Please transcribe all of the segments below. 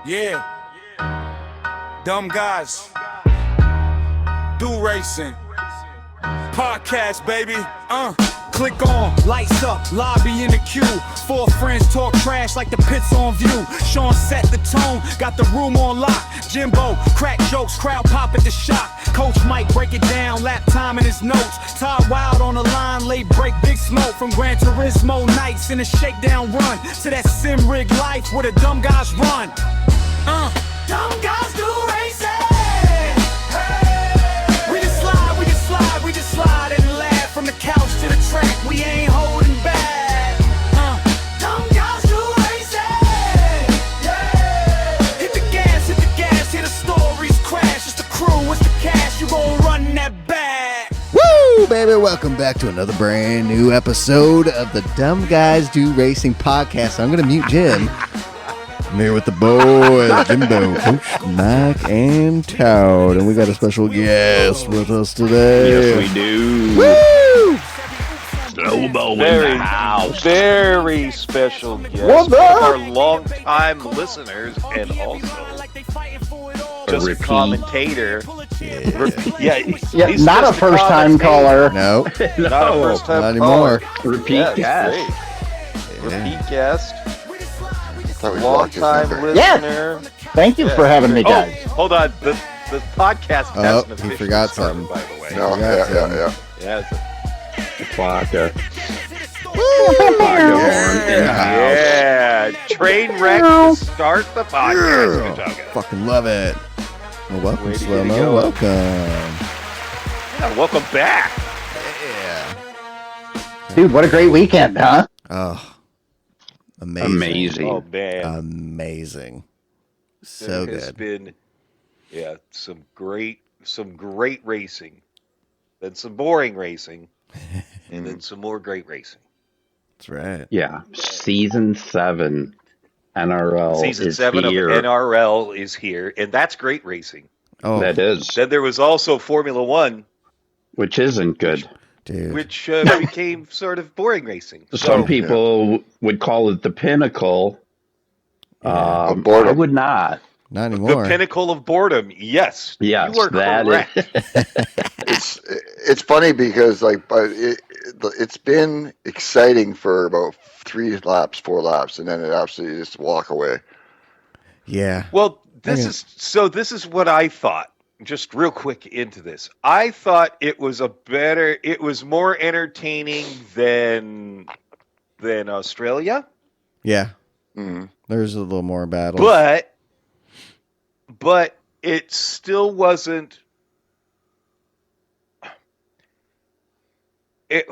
Yeah. Dumb guys. Do racing. Podcast, baby. Click on, lights up, lobby in the queue. Four friends talk trash like the pit's on view. Sean set the tone, got the room on lock. Jimbo, crack jokes, crowd pop at the shock. Coach Mike break it down, lap time in his notes. Todd Wild on the line, late break, big smoke. From Gran Turismo nights in a shakedown run to that sim rig life where the dumb guys run. Dumb guys do racing. We just slide and laugh from the couch to the track. We ain't holding back. Dumb guys do racing. Yeah. Hit the gas, hear the stories crash. It's the crew, it's the cash. You gon' run that back. Woo, baby! Welcome back to another brand new episode of the Dumb Guys Do Racing podcast. I'm gonna mute Jim. I'm here with the boys, Jimbo, Coach Mike, and Toad, and we got a special guest with us today. Yes, we do. Woo! Slow Moe in the house. Very special guest. What's One up? of our long-time listeners and also just a commentator. Yeah, He's not a just first-time commentator. caller. no, Not a first-time not anymore. caller. Repeat Yeah, guest. he's great. Repeat guest. Thought we blocked his Long-time number. listener. Thank you for having me, guys. Hold on. The podcast Oh, hasn't he officially forgot started, something. by the way. No, yeah. Yeah, Vodka. yeah. Train wreck to start the podcast. Yeah. Fucking love it. Well, welcome, Way to Slow get it Mo. going. Welcome. Yeah, welcome back. Yeah. Dude, what a great weekend, huh? Oh, amazing. Oh man. Amazing. So There has good. been, some great racing, then some boring racing, and then some more great racing. That's right. Yeah, season 7 NRL Season is 7 here. of NRL is here, and that's great racing. Oh, That is, Then there was also Formula One, which isn't good. dude. which became sort of boring racing. Some So, people would call it the pinnacle. Of boredom. I would not. Not the anymore. pinnacle of boredom. Yes. Yes, you are that is. correct. It's funny because it's been exciting for about 4 laps, and then it absolutely just walk away. Yeah. Well, this Okay. this is what I thought. Just real quick into this. I thought it was more entertaining than Australia, Yeah. Mm. There's a little more battle. but it still wasn't it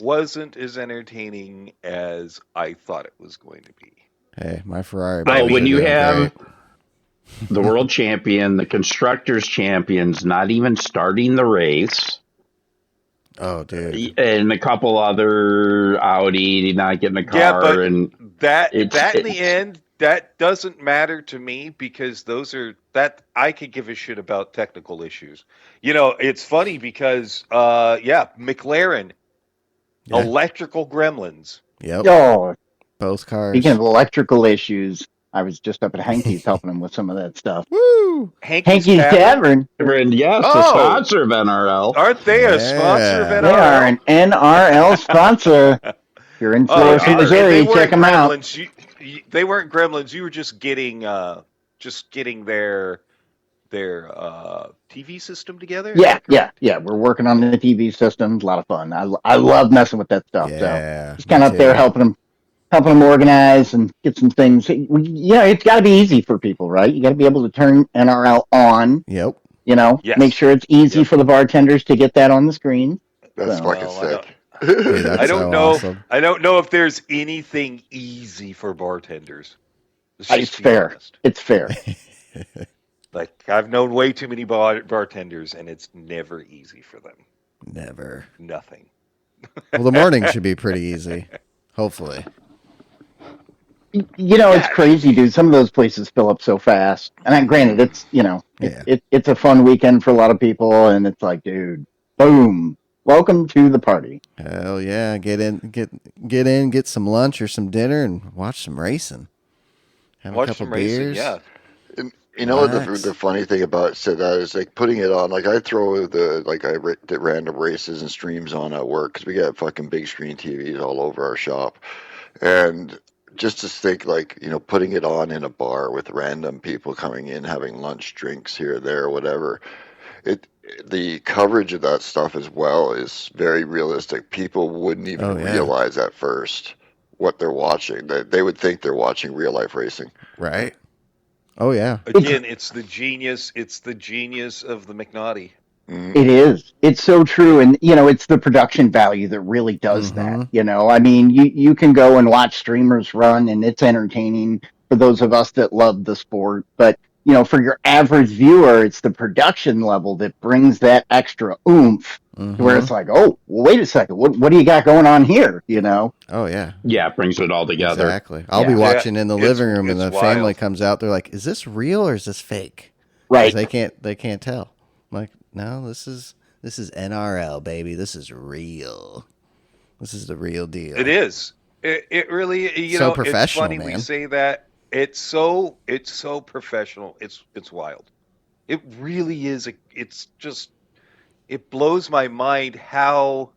wasn't as entertaining as I thought it was going to be. Hey, my Ferrari. Oh, babies when are you doing have great. the world champion, the constructors champions, not even starting the race, Oh, dude. and a couple other Audi not getting a car, Yeah, but and That in It's- the end, that doesn't matter to me because I could give a shit about technical issues. You know, it's funny because McLaren, Yeah. electrical gremlins. Yep. Oh, Both cars. speaking of electrical issues, I was just up at Hankey's helping him with some of that stuff. Woo! Hankey's Hankey's Tavern. Tavern, and yes, Oh. a sponsor of NRL. Aren't they a Yeah. sponsor of they NRL? are an NRL sponsor. If you're in Florida, and Missouri, they weren't check them out. gremlins. They weren't gremlins. You were just getting their TV system together. Yeah. We're working on the TV systems. A lot of fun. I love messing with that stuff. So Yeah. just kind of up there helping them organize and get some things. It's got to be easy for people, right? You got to be able to turn NRL on. Yep. Yes. Make sure it's easy for the bartenders to get that on the screen. That's Well, fucking I sick. Dude, that's I don't so know. awesome. I don't know if there's anything easy for bartenders. Let's just It's be fair. honest. It's fair. Like I've known way too many bartenders, and it's never easy for them. Never. Nothing. Well, the morning should be pretty easy. Hopefully. It's crazy, dude. Some of those places fill up so fast. And then, granted, it's it's a fun weekend for a lot of people, and it's like, dude, boom, welcome to the party. Hell yeah. Get in, get some lunch or some dinner and watch some racing. have a Watch couple some racing, beers. yeah. And you know Relax. the funny thing about said that is like putting it on. Like I throw the random races and streams on at work because we got fucking big screen TVs all over our shop, and just to think like putting it on in a bar with random people coming in having lunch, drinks here, there, whatever. It the coverage of that stuff as well is very realistic. People wouldn't even Oh, yeah. realize at first what they're watching. They would think they're watching real life racing. Right. Oh yeah. Again, it's the genius. It's the genius of the McNaughty. It is. It's so true. And, it's the production value that really does that. I mean, you can go and watch streamers run and it's entertaining for those of us that love the sport. But, for your average viewer, it's the production level that brings that extra oomph where it's like, oh, well, wait a second. What do you got going on here? Oh yeah. Yeah, it brings it all together. Exactly. I'll be watching in the It's- living room and the it's family wild. comes out. They're like, "Is this real or is this fake?" 'Cause Right. They can't tell. I'm like, no, this is NRL, baby. This is real. This is the real deal. It is. It really. So It's professional, funny man. we say that. It's so professional. It's wild. It really is. It's just. It blows my mind how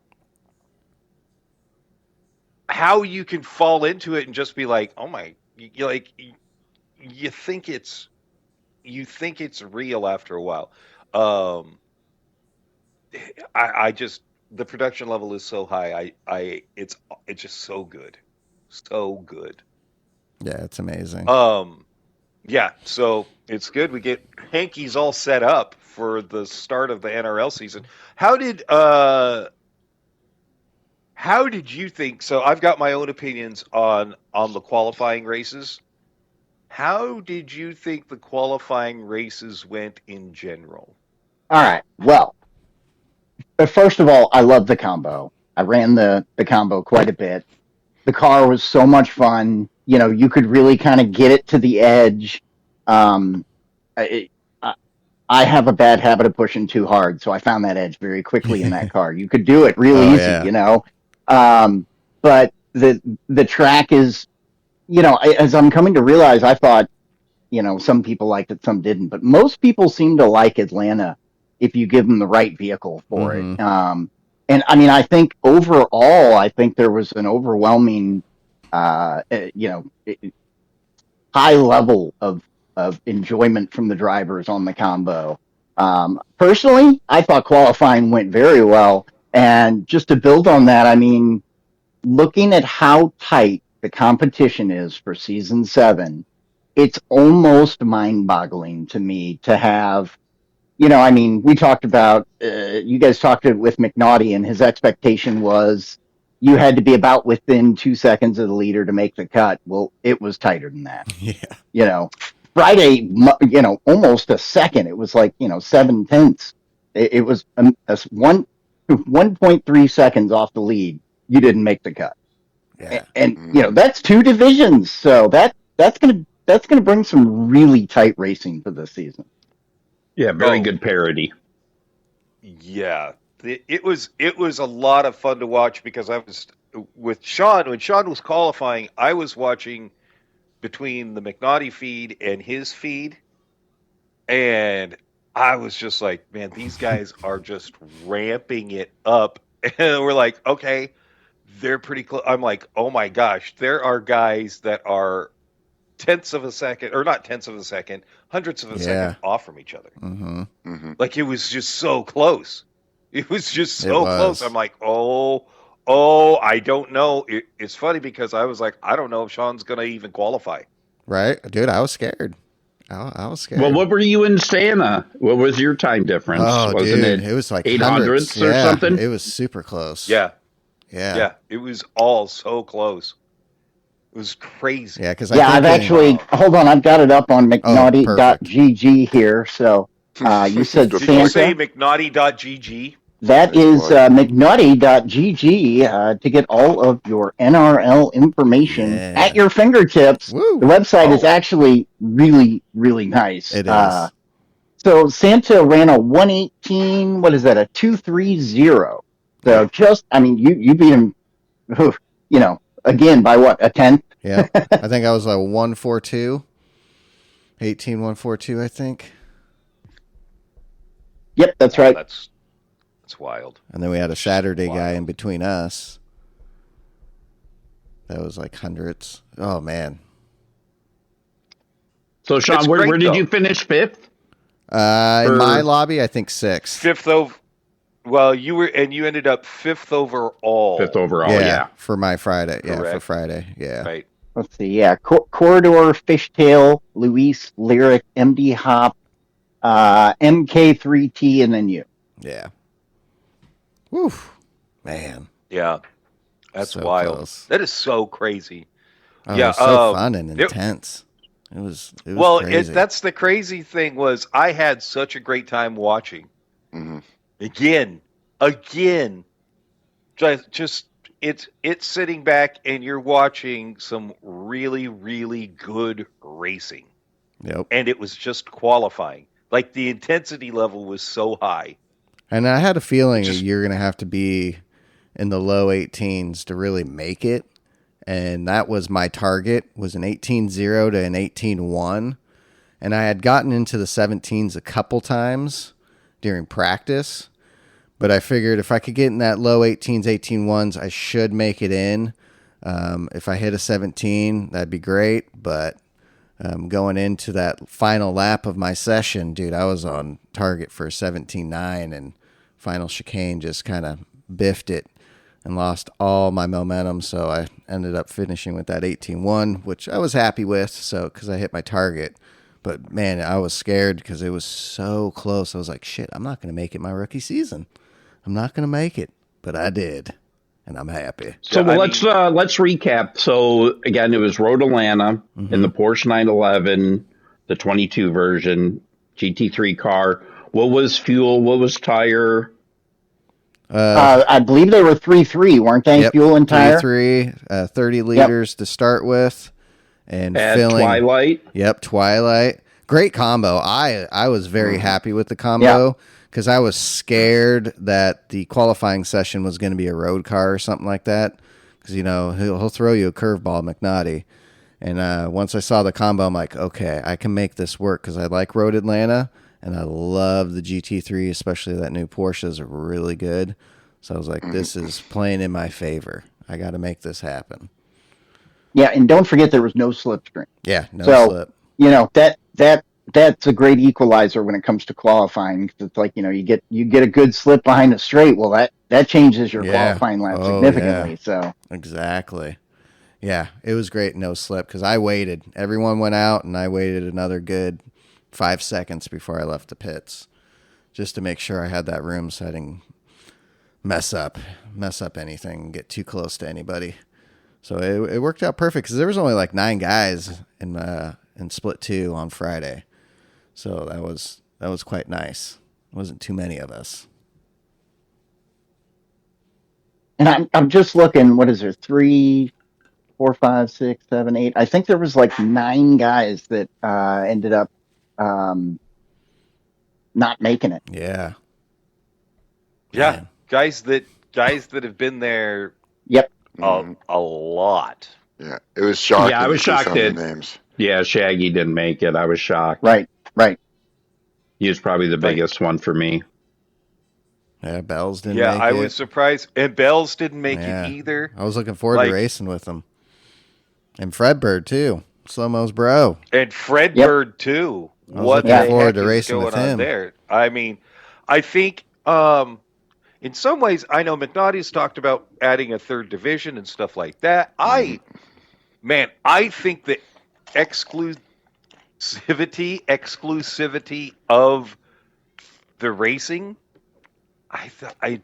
you can fall into it and just be like, oh my, you think it's real after a while. I just the production level is so high. It's just so good, so good. Yeah, it's amazing. Yeah, so it's good. We get Hankies all set up for the start of the NRL season. How did you think? So I've got my own opinions on the qualifying races. How did you think the qualifying races went in general? All right. Well, but first of all, I love the combo. I ran the combo quite a bit. The car was so much fun. You could really kind of get it to the edge. I have a bad habit of pushing too hard, so I found that edge very quickly in that car. You could do it real easy, yeah. But the track is, as I'm coming to realize, I thought, some people liked it, some didn't, but most people seem to like Atlanta if you give them the right vehicle for it. And I mean, I think overall, there was an overwhelming, high level of enjoyment from the drivers on the combo. Personally, I thought qualifying went very well. And just to build on that, I mean, looking at how tight the competition is for season 7, it's almost mind-boggling to me to have, I mean, we talked about, you guys talked with McNaughty, and his expectation was you had to be about within 2 seconds of the leader to make the cut. Well, it was tighter than that. Yeah. Friday, almost a second. It was like, 7/10. It was 1.3 seconds off the lead. You didn't make the cut. Yeah. And that's 2 divisions. So that's going to bring some really tight racing for this season. Yeah, very good parody. Yeah, it was a lot of fun to watch because I was with Sean when Sean was qualifying. I was watching between the McNaughty feed and his feed, and I was just like, man, these guys are just ramping it up, and we're like, okay, they're pretty close. I'm like, oh my gosh, there are guys that are tenths of a second, or not tenths of a second, hundredths of a second off from each other. Like it was just so close. It was just so close. I'm like, oh, I don't know. It's funny because I was like, I don't know if Sean's going to even qualify. Right, dude. I was scared. I was scared. Well, what were you in Santa? What was your time difference? Oh, Wasn't dude, it was like 800ths or something? It was super close. Yeah. Yeah. It was all so close. It was crazy. Yeah, because I've actually hold on. I've got it up on McNaughty.gg here. So you said Did Santa. you say McNaughty.gg? That is McNaughty.gg to get all of your NRL information at your fingertips. Woo. The website is actually really, really nice. It is. So Santa ran a 118. What is that? A 230. So just, I mean, you beat him. Again by what, a tenth? Yeah, I think I was like 142. 18142, I think. Yep, that's right. That's wild. And then we had a Saturday guy Wild. in between us. That was like hundreds. Oh, man. So, Sean, It's where great, did though. you finish fifth? In my lobby, I think sixth. Fifth over. Well, you ended up fifth overall. Fifth overall, yeah. For my Friday. Yeah, for Correct. Friday. Yeah. Right. Let's see. Yeah, Corridor, Fishtail, Luis, Lyric, MD Hop, MK3T, and then you. Yeah. Woof. Man. Yeah. That's So wild. close. That is so crazy. Oh, Yeah, it was so fun and it- intense. It was Well, crazy. that's the crazy thing was I had such a great time watching. Mhm. Again, just it's sitting back and you're watching some really, really good racing. Yep. And it was just qualifying. Like the intensity level was so high. And I had a feeling Just- that you're going to have to be in the low 18s to really make it. And that was my target, was an 18.0 to an 18.1. And I had gotten into the 17s a couple times during practice. But I figured if I could get in that low 18s, 18.1s, I should make it in. If I hit a 17, that'd be great. But going into that final lap of my session, dude, I was on target for 17.9, and final chicane just kind of biffed it and lost all my momentum. So I ended up finishing with that 18.1, which I was happy with. So, cause I hit my target, but man, I was scared because it was so close. I was like, shit, I'm not going to make it my rookie season. I'm not going to make it, but I did. And I'm happy. So Yeah, I let's recap. So again, it was Road Atlanta in the Porsche 911, the 22 version, GT3 car. What was fuel? What was tire? I believe they were 3-3, weren't they? Yep, Fuel and tire. 30 liters to start with, and At filling. Twilight. Yep, Twilight. Great combo. I was very happy with the combo because I was scared that the qualifying session was going to be a road car or something like that. Because he'll throw you a curveball, McNaughty. And once I saw the combo, I'm like, okay, I can make this work because I like Road Atlanta. And I love the GT3, especially that new Porsches are really good. So I was like, this is playing in my favor. I got to make this happen. Yeah, and don't forget there was no slipstream. Yeah, no So, slip. That's a great equalizer when it comes to qualifying. 'Cause it's like, you get a good slip behind a straight. Well, that changes your qualifying lap significantly. Yeah. So Exactly. Yeah, it was great, no slip, because I waited. Everyone went out, and I waited another good 5 seconds before I left the pits, just to make sure I had that room so I didn't mess up anything, get too close to anybody. So it worked out perfect because there was only like 9 guys in split 2 on Friday, so that was quite nice. It wasn't too many of us. and I'm just looking, what is there? 3, 4, 5, 6, 7, 8. I think there was like 9 guys that ended up not making it. Yeah. Yeah. Man. Guys that have been there Yep. a lot. Yeah, it was shocking. Yeah, I was to see shocked some of that- the names. Yeah, Shaggy didn't make it. I was shocked. Right. He was probably the biggest one for me. Yeah, Bells didn't Yeah, make I it. was surprised. And Bells didn't make Yeah. it either. I was looking forward Like- to racing with him. And Fredbird, too. Slow Mo's bro. And Fred Yep. Bird too. I was What looking the heck forward to is racing going with on him. there? I mean, I think in some ways, I know McNaughty's talked about adding a third division and stuff like that. I think the exclusivity of the racing,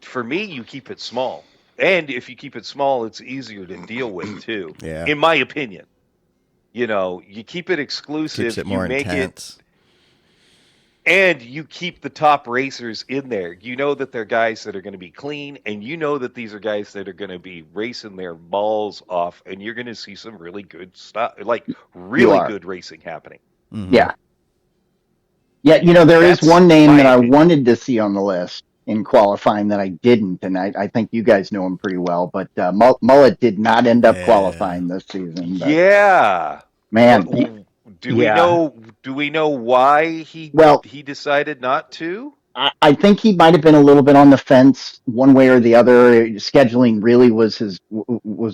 for me, you keep it small. And if you keep it small, it's easier to deal with too. Yeah. In my opinion. You keep it exclusive, Keeps it you more make intense. and you keep the top racers in there. You know that they're guys that are going to be clean, and you know that these are guys that are going to be racing their balls off, and you're going to see some really good stuff, like really are. good racing happening. Mhm. Yeah. Yeah, there is That's one name my that I opinion. wanted to see on the list in qualifying that I didn't, and I think you guys know him pretty well, but Mullet did not end up Yeah. qualifying this season. But Yeah. man, Do we know Do we know why he Well, decided not to? I think he might have been a little bit on the fence one way or the other. Scheduling really was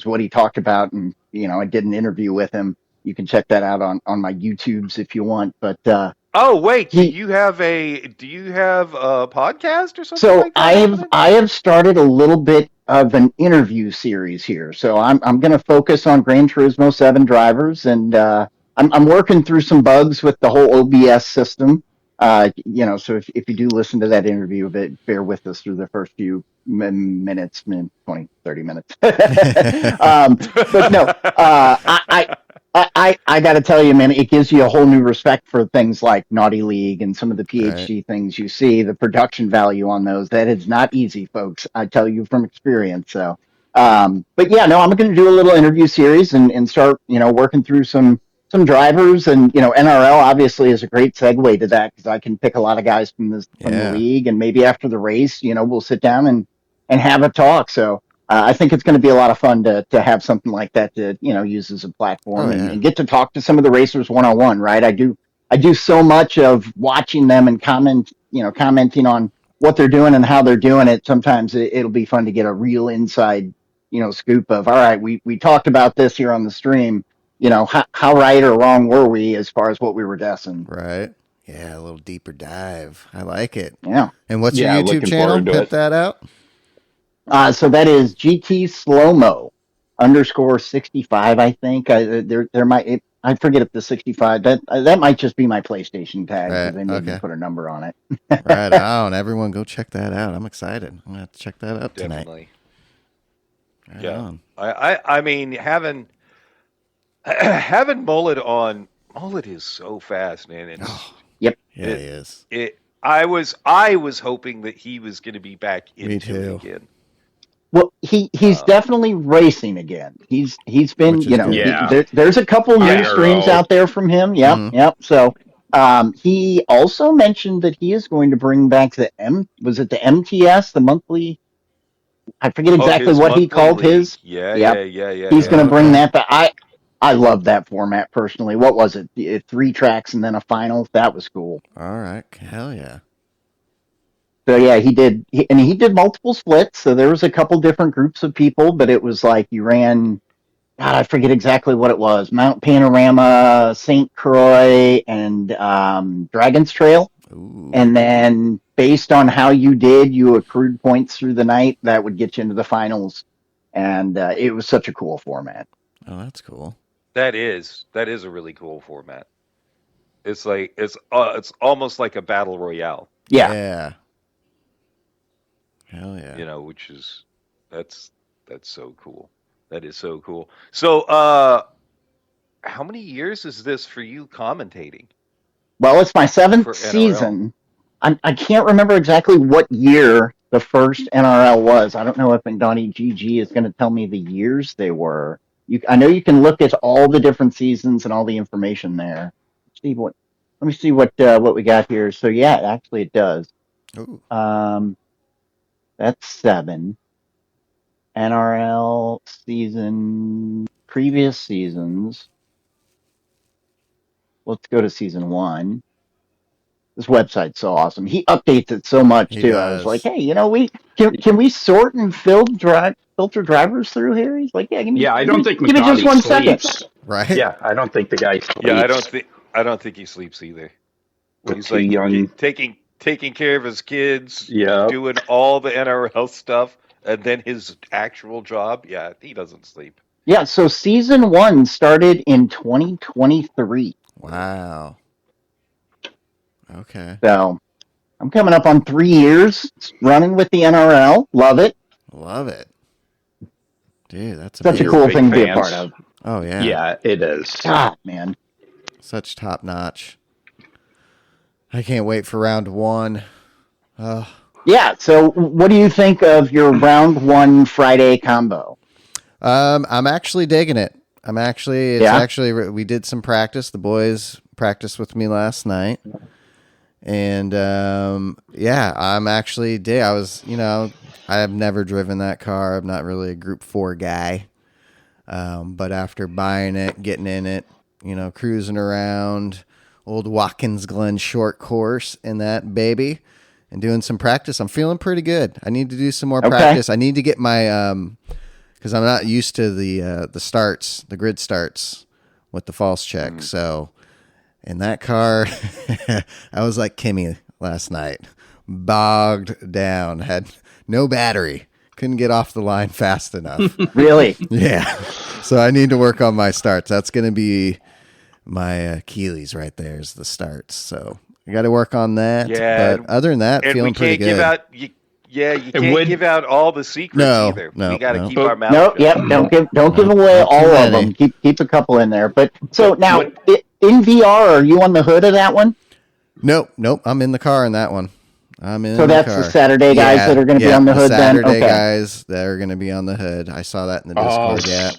what he talked about, and I did an interview with him. You can check that out on my YouTubes if you want. But Oh wait, he do you have a podcast or something so like that happening? I have started a little bit of an interview series here. So I'm going to focus on Gran Turismo 7 drivers, and I'm working through some bugs with the whole OBS system. So if you do listen to that interview, bear with us through the first few minutes, 20, 30 minutes. But no, I got to tell you, man, it gives you a whole new respect for things like Naughty League and some of the PhD things you see, the production value on those. That is not easy, folks. I tell you from experience. So, but yeah, no, I'm going to do a little interview series and start, working through some drivers, and NRL obviously is a great segue to that because I can pick a lot of guys from the league, and maybe after the race, we'll sit down and have a talk. So I think it's going to be a lot of fun to have something like that to use as a platform and get to talk to some of the racers one on one. Right, I do so much of watching them and commenting on what they're doing and how they're doing it. Sometimes it'll be fun to get a real inside scoop of, all right, we talked about this here on the stream. How right or wrong were we as far as what we were guessing? Right. Yeah, a little deeper dive. I like it. Yeah. And what's your Yeah, YouTube looking channel? forward to Put it. that out. So that is GT Slow Moe _65. I think there might. I forget if the 65 that might just be my PlayStation tag because they made me put a number on it. Right on. Everyone go check that out. I'm excited. I'm going to have to check that out tonight. Definitely. Right Yeah. on. I mean, having Mullet on, Mullet is so fast, man. Yep. Yeah, he is. I was hoping that he was going to be back into it again. Well, he's definitely racing again. He's been, Which is good. there's a couple new streams out there from him. Yep, yep. So he also mentioned that he is going to bring back the MTS, the monthly. I forget exactly what he called his. Yeah. He's going to bring that back. I love that format personally. What was it? 3 tracks and then a final. That was cool. All right. Hell yeah. So yeah, he did multiple splits. So there was a couple different groups of people, but it was like you ran, God, I forget exactly what it was. Mount Panorama, St. Croix, and Dragon's Trail. Ooh. And then based on how you did, you accrued points through the night that would get you into the finals. And it was such a cool format. Oh, that's cool. That is a really cool format. It's like it's almost like a battle royale. Yeah. Hell yeah. Which is that's so cool. That is so cool. So how many years is this for you commentating? Well, it's my 7th season. I can't remember exactly what year the first NRL was. I don't know if McDonnie GG is going to tell me the years they were. I know you can look at all the different seasons and all the information there. Let me see what we got here. So yeah, actually it does. Ooh. That's 7. NRL season, previous seasons. Let's go to season 1. This website's so awesome. He updates it so much too. I was like, hey, we can sort and filter drivers through here? He's like, yeah, give me me just 1 second. Right? Yeah, I don't think the guy sleeps. Yeah, I don't think he sleeps either. He's like young. taking care of his kids, Yeah, doing all the NRL stuff, and then his actual job. Yeah, he doesn't sleep. Yeah, so season 1 started in 2023. Wow. Okay. So I'm coming up on 3 years running with the NRL. Love it. Love it. Dude, that's Such a cool thing to be a part of. Oh, yeah. Yeah, it is. God, man. Such top notch. I can't wait for round 1. Yeah, so what do you think of your round 1 Friday combo? I'm actually digging it. We did some practice. The boys practiced with me last night. And I'm actually I was, I have never driven that car. I'm not really a Group 4 guy. But after buying it, getting in it, cruising around, old Watkins Glen short course in that baby and doing some practice. I'm feeling pretty good. I need to do some more practice. I need to get my, because I'm not used to the starts, the grid starts with the false check. So in that car, I was like Kimmy last night, bogged down, had no battery, couldn't get off the line fast enough. Really? Yeah. So I need to work on my starts. That's going to be my Achilles right there is the starts. So I got to work on that. Yeah. But other than that, And feeling we pretty can't good. give out. You can't give out all the secrets either. No, we got to no. keep our mouth No, shut. yep. Don't give away Not too all of many. them. Keep a couple in there. But so now in VR, are you on the hood of that one? Nope. I'm in the car in that one. I'm in So the that's car. the Saturday guys that are going to be on the hood Saturday then? Okay. guys that are going to be on the hood. I saw that in the Discord. Yeah.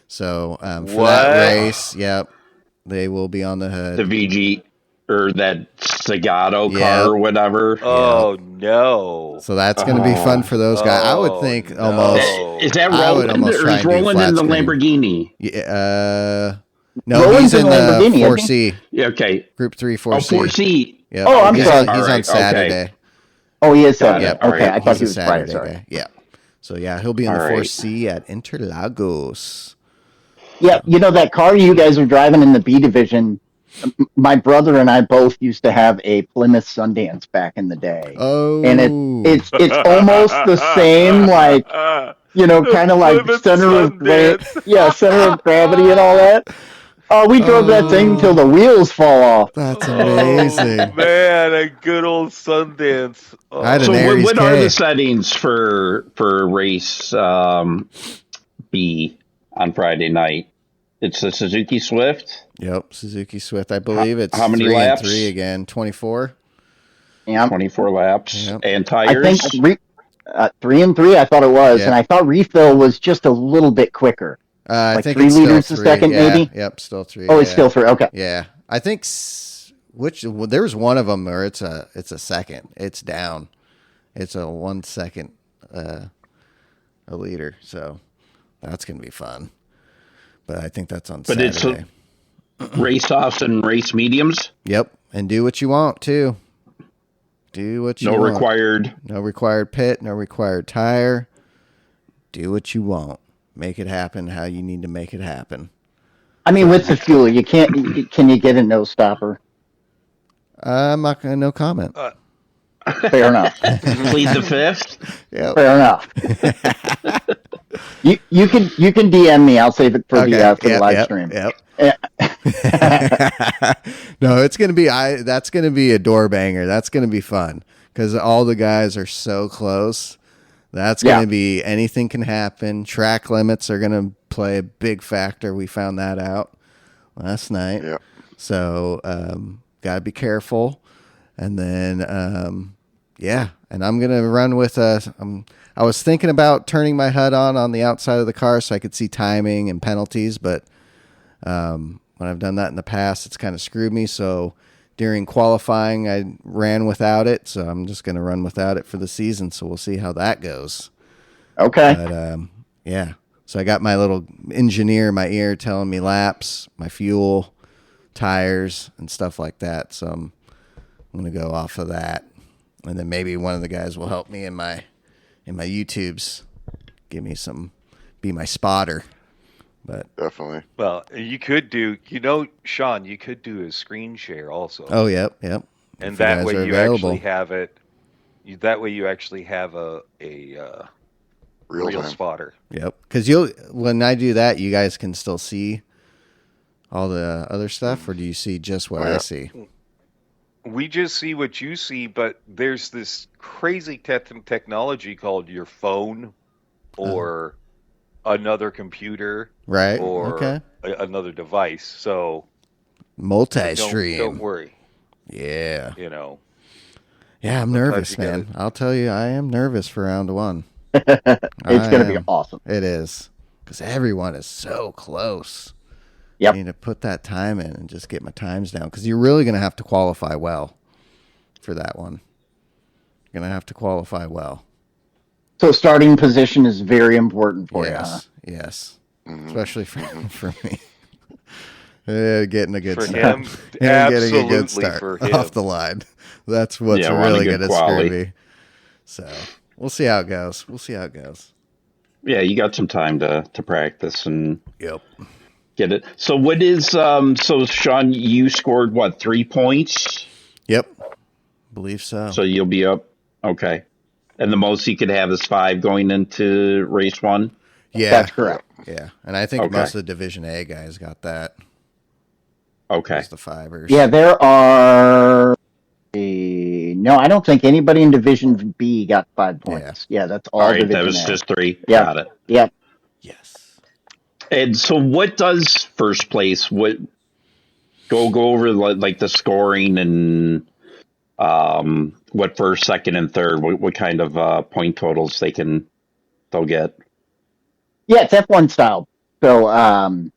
So for What? that race, yep, they will be on the hood. The VG or that Zagato Yep. car or whatever. Oh no! So that's going to be fun for those guys. I would think no. almost. Is that I would Roland almost or try is and do Roland flat in the screen. Lamborghini? Yeah, no, Roland's he's in in the Lamborghini, 4C, Yeah, okay. Group 3 4C. Oh, 4C. Yep. Oh, I'm he's sorry. On, he's All on right, Saturday. okay. Oh, he is Got Saturday. it. All Okay, right. I thought He's he a was Friday. Saturday Sorry. guy. Yeah. So yeah, he'll be in All the right. 4C at Interlagos. Yeah, that car you guys are driving in the B division. My brother and I both used to have a Plymouth Sundance back in the day. Oh, And it's almost the same, like, kind of like Plymouth center of Sundance. center of gravity and all that. Oh, we drove that thing until the wheels fall off. that's amazing. Oh, man, a good old Sundance. Oh. I had So an Aries what are K. the settings for race B on Friday night? It's the Suzuki Swift. Yep, Suzuki Swift. I believe it's how many 3 laps? and 3 again. 24. Yeah, 24 laps Yep. and I tires. think 3 and 3. I thought it was, Yeah. and I thought refill was just a little bit quicker. I Like think 3 it's still liters a 3. second, Yeah, maybe? Yep, still 3. Oh, it's yeah. still 3. Okay. Yeah, I think there was one of them where it's a second. It's down. It's a 1 second a liter. So that's gonna be fun. But I think that's on But it's Saturday. race offs and race mediums. Yep, and do what you want too. Do what you No want. required. No required pit. No required tire. Do what you want. Make it happen how you need to make it happen. I mean, with the fuel, you can't. Can you get a no stopper? I'm not gonna no comment. Fair enough. Plead the fifth. Yep. Fair enough. You can DM me. I'll save it for the live stream. Yep. No, it's gonna be. That's gonna be a door banger. That's gonna be fun because all the guys are so close. That's gonna be anything can happen. Track limits are gonna play a big factor. We found that out last night. Yep. So gotta be careful. And then and I'm gonna run with I was thinking about turning my HUD on the outside of the car so I could see timing and penalties, but when I've done that in the past, it's kind of screwed me. So during qualifying, I ran without it. So I'm just going to run without it for the season. So we'll see how that goes. Okay. But so I got my little engineer in my ear telling me laps, my fuel, tires, and stuff like that. So I'm going to go off of that. And then maybe one of the guys will help me in my YouTubes, give me be my spotter. But Definitely. Well, you could do, Sean, you could do a screen share also. oh, yep. And If that guys way are you available. actually have it. That way you actually have a Real real time. spotter. Yep. Because when I do that, you guys can still see all the other stuff, or do you see just what I see? We just see what you see, but there's this crazy technology called your phone or another computer Right. or Okay. another device. So Multi-stream. don't worry. Yeah. Yeah, I'm Sometimes nervous, you gotta- man. I'll tell you, I am nervous for round 1. It's going to be awesome. It is. Because everyone is so close. Yep. I need to put that time in and just get my times down. Because you're really going to have to qualify well for that one. You're going to have to qualify well. So starting position is very important for you. Huh? Yes. Especially for me. Getting a good For start. him, And getting a good absolutely start for him. off the line. That's what's Yeah, want a really good going to screw quality. me. So we'll see how it goes. Yeah, you got some time to practice and Yep. get it. So what is so Sean, you scored what, 3 points? Yep. Believe so. So you'll be up. Okay. And the most you could have is 5 going into race 1? Yeah. That's correct. Yeah. And I think Okay. most of the Division A guys got that. Okay. Just the 5ers. Yeah, there are. No, I don't think anybody in Division B got 5 points. Yeah, that's all All right, Division that was A. just 3. Yeah. Got it. Yep. Yes. And so what does first place, what go over like the scoring and what first, second, and third, what kind of point totals they'll get? Yeah, it's F1 style. So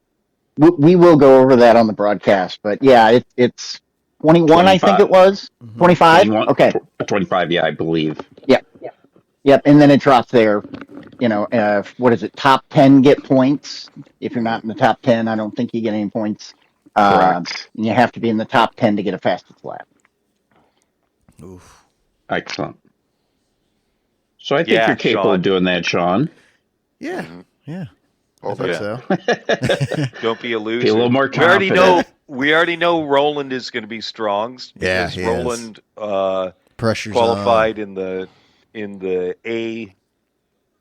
we will go over that on the broadcast. But yeah, it's 21, I think 25. it was. 25? 21, Okay. 25, yeah, I believe. Yep. Yep. And then it drops there. You know, what is it? Top 10 get points. If you're not in the top 10, I don't think you get any points. Correct. And you have to be in the top 10 to get a fastest lap. Oof. Excellent. So I think Yeah, you're capable Sean. of doing that, Sean. Yeah. Yeah. I Oh, think yeah. so. Don't be a loser. Be a little more We already know Roland is going to be strong. Yeah, because he Roland Pressure's qualified in the A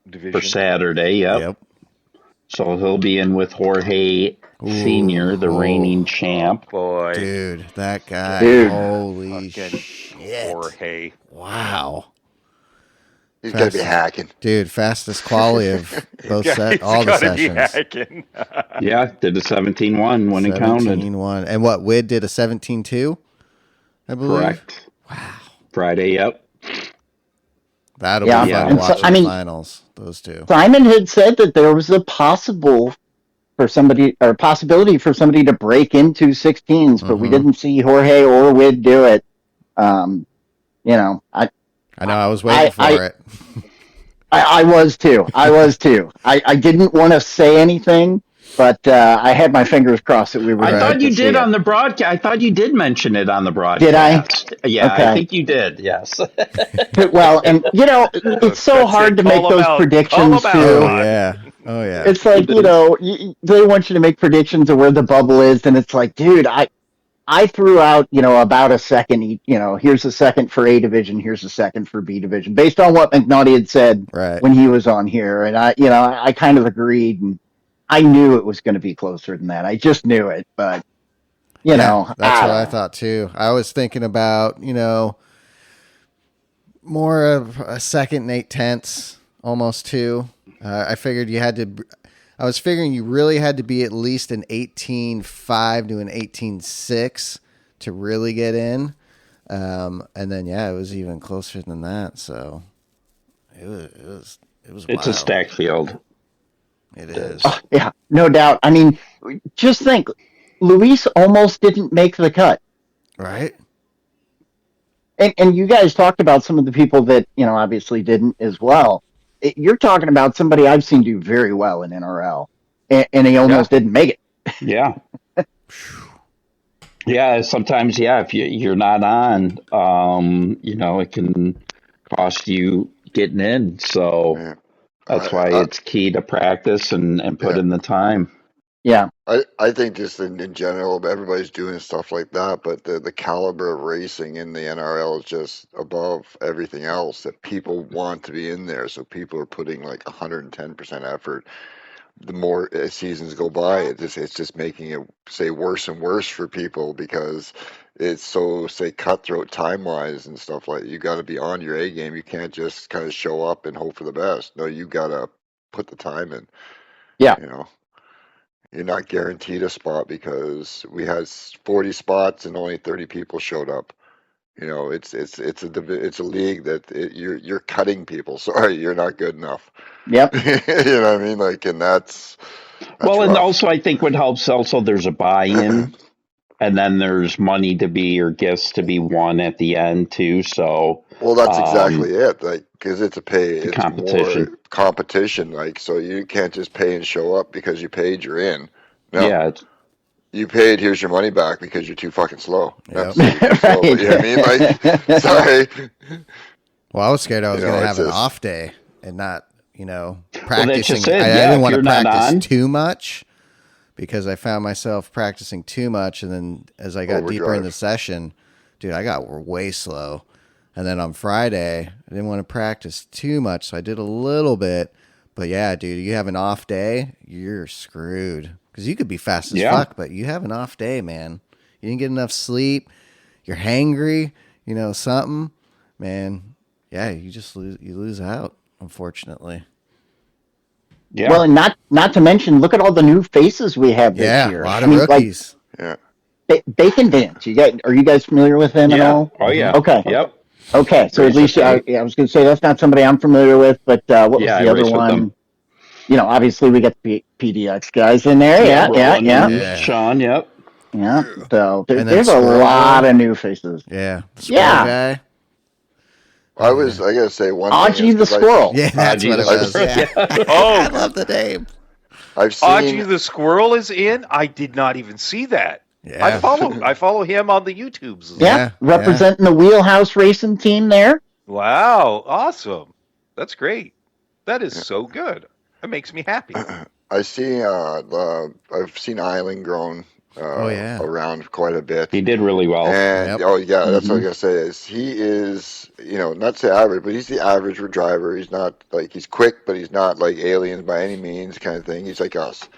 division. for Saturday. Yep. Yep. So he'll be in with Jorge Senior, the reigning champ. Boy, Dude, that guy. Dude. Holy fucking shit. Jorge. Wow. He's going to be hacking. Dude, fastest quality of both all the Gotta be sessions. hacking. Yeah, did a 17-1 when it counted. 17-1. And what, Wid did a 17-2, I believe? Correct. Wow. Friday, yep. That'll Yeah. be fun to And watch so- in the finals, those two. Simon had said that there was a possibility for somebody to break into 16s, but we didn't see Jorge or Wid do it. You know, I know, I was waiting for it. I was too. I didn't want to say anything, but I had my fingers crossed that we were. I going thought to you see did it. on the broadcast. I thought you did mention it on the broadcast. Did I? Yeah, Okay. I think you did. Yes. Well, and you know, it's so That's hard it. to Call make them those out. predictions Call them too. out. Oh, yeah. It's like, you know, they want you to make predictions of where the bubble is, and it's like, dude, I threw out, you know, about a second. You know, here's a second for A division, here's a second for B division, based on what McNaughty had said Right. when he was on here, and I kind of agreed, and I knew it was going to be closer than that. I just knew it, but you know, that's what I thought too. I was thinking about, you know, more of a second and 8/10, almost 2. I figured I was figuring you really had to be at least an 18.5 to an 18.6 to really get in. And then, yeah, it was even closer than that. So it was It's wild. a stack field. It is. yeah, no doubt. I mean, just think, Luis almost didn't make the cut. Right? And you guys talked about some of the people that, you know, obviously didn't as well. You're talking about somebody I've seen do very well in NRL, and he almost didn't make it. Yeah. Yeah, sometimes, if you're not on, you know, it can cost you getting in. So Yeah. that's why it's key to practice and put in the time. Yeah. I think just in general, everybody's doing stuff like that, but the caliber of racing in the NRL is just above everything else that people want to be in there. So people are putting like 110% effort. The more seasons go by, it's just making it say worse and worse for people because it's so cutthroat time wise and stuff like that. You got to be on your A game. You can't just kind of show up and hope for the best. No, you got to put the time in. Yeah. You know. You're not guaranteed a spot because we had 40 spots and only 30 people showed up. You know, it's a league that you're cutting people. Sorry, you're not good enough. Yep. You know what I mean? Like, and that's Well, and rough. also I think what helps also there's a buy-in, and then there's money to be or gifts to be won at the end too. So Well, that's exactly it. Like, because it's competition. more competition. Like, so you can't just pay and show up because you paid. You're in. No. yeah, you paid, here's your money back because you're too fucking slow. Yep. Absolutely too slow. You know what I mean? Like, sorry. Well, I was scared I was You going know, to it's have an just- off day and not, that's practicing. just it. I Yeah, didn't if want to you're not practice on. too much because I found myself practicing too much. And then as I got deeper in Overdrive. the session, dude, I got way slow. And then on Friday, I didn't want to practice too much. So I did a little bit. But yeah, dude, you have an off day, you're screwed. Because you could be fast as Yeah. fuck, but you have an off day, man. You didn't get enough sleep. You're hangry, something. Man, yeah, you just lose out, unfortunately. Yeah. Well, and not to mention, look at all the new faces we have this Yeah, year. a lot of rookies. Yeah. Bacon Dance. Are you guys familiar with him at yeah. all? Oh yeah. Okay. Yep. Okay, so at least I was going to say that's not somebody I'm familiar with, but what was Yeah, I the other raced with them. one? Obviously we got the PDX guys in there. Yeah. Roland and Yeah. Sean. Yep. So And then there's a Squirrel lot of new faces. Yeah. The squirrel Yeah. guy. I gotta say one thing. Audrey is the 'cause Squirrel. Yeah, that's what it was. Yeah. I Oh, love the name. I've seen. Audrey the Squirrel is in. I did not even see that. Yeah. I follow him on the YouTubes. Yeah, representing the Wheelhouse Racing team there. Wow, awesome. That's great. That is so good. That makes me happy. I've seen Island grown around quite a bit. He did really well. And Yep. oh yeah, that's what I was gonna say is he is not say average, but he's the average driver. He's not like he's quick, but he's not like aliens by any means kind of thing. He's like us,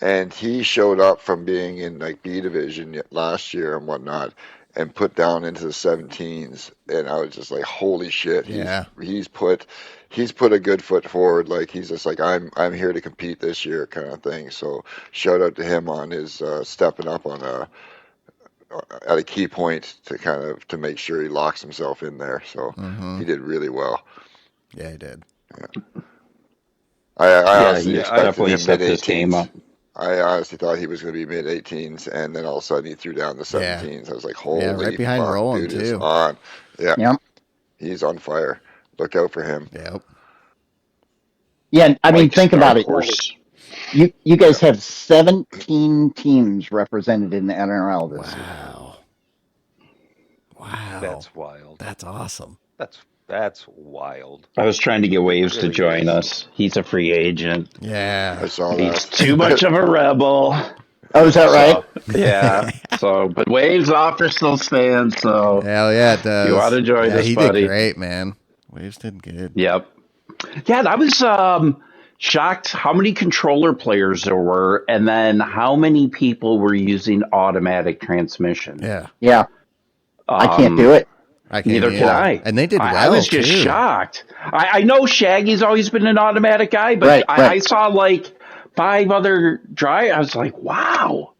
and he showed up from being in like B division last year and whatnot, and put down into the 17s, and I was just like, holy shit, he's put a good foot forward. Like he's just like I'm here to compete this year kind of thing. So shout out to him on his stepping up on at a key point to make sure he locks himself in there. So he did really well. Yeah, he did. I honestly he expected definitely him stepped his game up. I honestly thought he was going to be mid-18s, and then all of a sudden he threw down the 17s. I was like, holy right behind fuck, Roland, dude is too. on. Yeah, Yep. he's on fire. Look out for him. Yep. Yeah, I mean, Like think Star about it. Course. You guys have 17 teams represented in the NRL this year. Wow. That's wild. That's awesome. That's wild. I was trying to get Waves to Really join is. us. He's a free agent. Yeah. I saw He's that. too much of a rebel. Oh, is that right? Yeah. But Waves offer still stands. So Hell yeah, it does. You ought to join us, he buddy. did great, man. Waves did good. Yep. Yeah, I was shocked how many controller players there were, and then how many people were using automatic transmission. Yeah. Yeah. I can't do it. I can't Neither either. can I. And they did well, I was just too. shocked. I know Shaggy's always been an automatic guy, but Right, I right. saw like 5 other drivers. I was like, wow,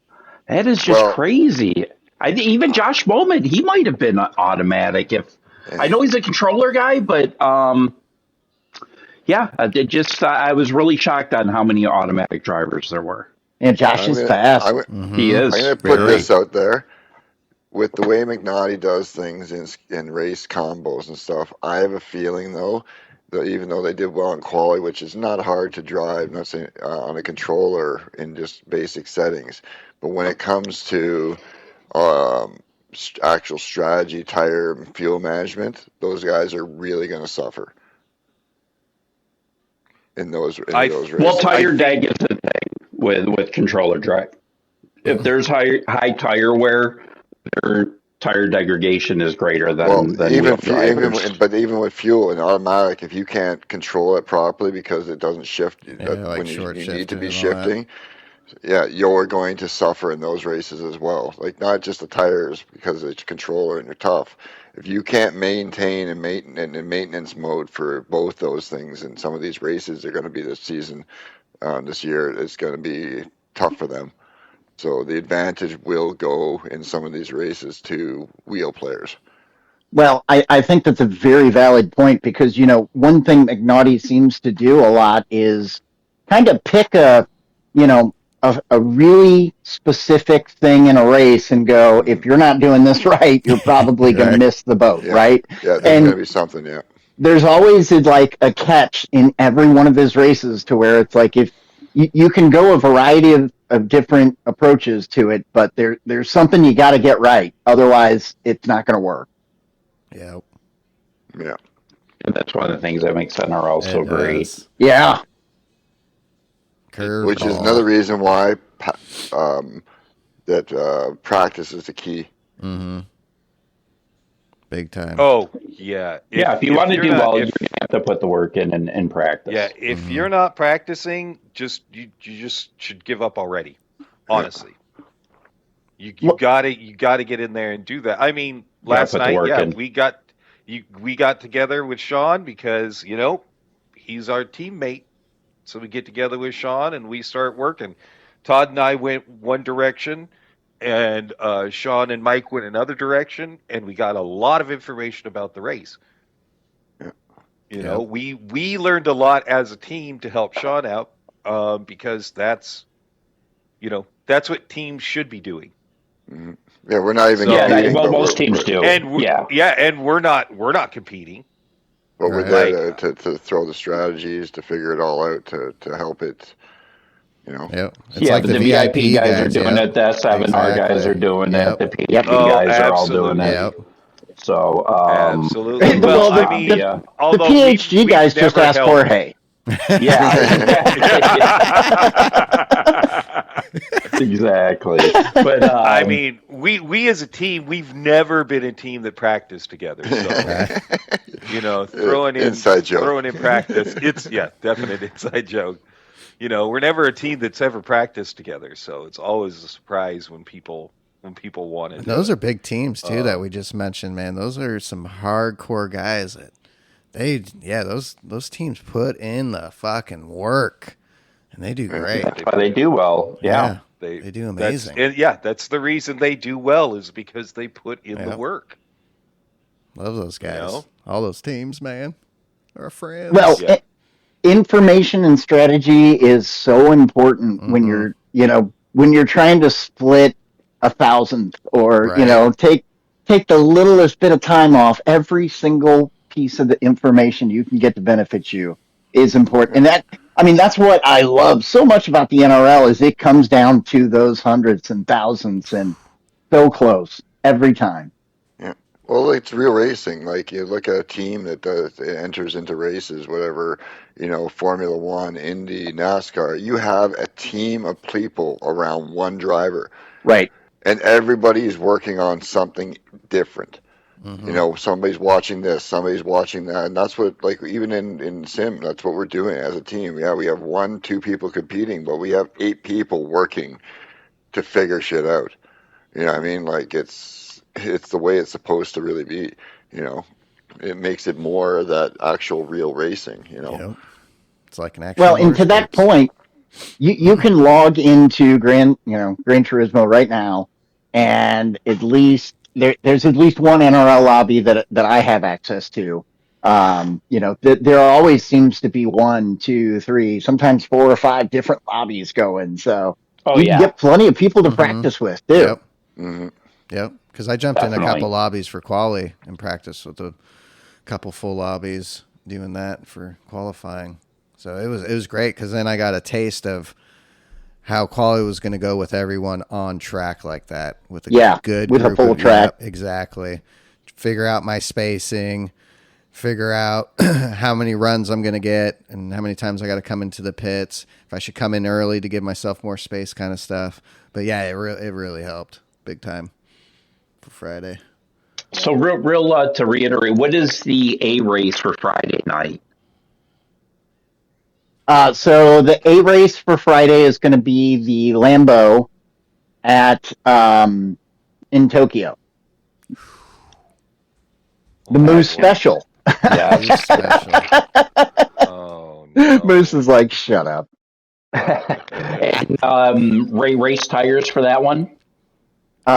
that is just crazy. Even Josh Bowman, he might have been automatic. I know he's a controller guy, but yeah, I was really shocked on how many automatic drivers there were. And Josh is fast. He is. I'm going to put this out there. With the way McNaughty does things in race combos and stuff, I have a feeling, though, that even though they did well in quali, which is not hard to drive, not saying on a controller in just basic settings, but when it comes to actual strategy, tire, and fuel management, those guys are really going to suffer in those races. Well, tire deg is the thing with controller drive. If there's high tire wear, their tire degradation is greater than wheel drivers. Even with fuel and automatic, if you can't control it properly because it doesn't shift like when you need to be shifting and all that. shifting, you're going to suffer in those races as well. Like not just the tires because it's a controller and you're tough. If you can't maintain and maintenance mode for both those things, and some of these races are going to be this season, this year, it's going to be tough for them. So the advantage will go in some of these races to wheel players. Well, I think that's a very valid point because, one thing McNaughty seems to do a lot is kind of pick a really specific thing in a race and go, if you're not doing this right, you're probably going to miss the boat, right? Yeah, there's going to be something, yeah. There's always a catch in every one of his races to where it's like if you can go a variety of of different approaches to it, but there's something you got to get right. Otherwise, it's not going to work. Yeah. Yeah. And that's one of the things that makes NRL so great. Yeah. Curve Which is ball. another reason why practice is the key. Mm-hmm. Big time. Oh, yeah. If you want to you're do not- well, if- you're going to have to put the work in and practice. Yeah, if you're not practicing, you just should give up already. Honestly, you gotta get in there and do that. I mean, last put the night, work yeah, in. we got together with Sean because he's our teammate, so we get together with Sean and we start working. Todd and I went one direction, and Sean and Mike went another direction, and we got a lot of information about the race. You know, we learned a lot as a team to help Sean out, because that's what teams should be doing. Mm-hmm. Yeah, we're not even. So- competing, but most teams do. And we're not competing. But we're Right. there to throw the strategies, to figure it all out, to help it. Yep. It's Yeah, like but the VIP guys are doing yep. it. The S7R guys are doing Yep. it. The PHP Yep. guys are all absolutely. doing it. Yep. So, Absolutely. Well, Well, I mean, the although PhD we've guys just never asked held- Jorge. exactly. But I mean, we as a team, we've never been a team that practiced together. So, throwing in Inside joke. throwing in practice, it's definite inside joke. We're never a team that's ever practiced together, so it's always a surprise when people want it. Those are big teams too that we just mentioned, man. Those are some hardcore guys that those teams put in the fucking work, and they do great. that's why they do well. Yeah. They do amazing. That's the reason they do well, is because they put in the work. Love those guys. All those teams, man. Our friends. Well, Yeah. information and strategy is so important when you're trying to split 1,000th or Right. take the littlest bit of time off. Every single piece of the information you can get to benefit you is important, and that's what I love so much about the NRL is it comes down to those hundreds and thousands and so close every time. Well, it's real racing. Like you look at a team that enters into races, whatever, Formula One, Indy, NASCAR. You have a team of people around one driver, Right. and everybody's working on something different. Mm-hmm. Somebody's watching this, somebody's watching that, and that's what, like, even in sim, that's what we're doing as a team. Yeah, we have 1-2 people competing, but we have 8 people working to figure shit out. You know what I mean? Like it's the way it's supposed to really be. It makes it more that actual real racing. Yep. It's like an actual. Well, and to that point, you can log into Gran Turismo right now, and at least there's at least one NRL lobby that I have access to. There always seems to be 1, 2, 3, sometimes 4 or 5 different lobbies going. So you can get plenty of people to practice with too. Yep. Mm-hmm. Yep. Because I jumped in a Definitely. couple lobbies for quali and practiced with a couple full lobbies doing that for qualifying. So it was great because then I got a taste of how quali was going to go with everyone on track like that with a good with a group full of, track. Yep, exactly. Figure out my spacing, figure out how many runs I'm going to get and how many times I got to come into the pits. If I should come in early to give myself more space, kind of stuff. But yeah, it really helped big time for Friday. So real to reiterate, what is the A race for Friday night? So the A race for Friday is going to be the Lambo at in Tokyo. The Moose Special. Yeah. Special. Oh, no. Moose is like, shut up. And race tires for that one?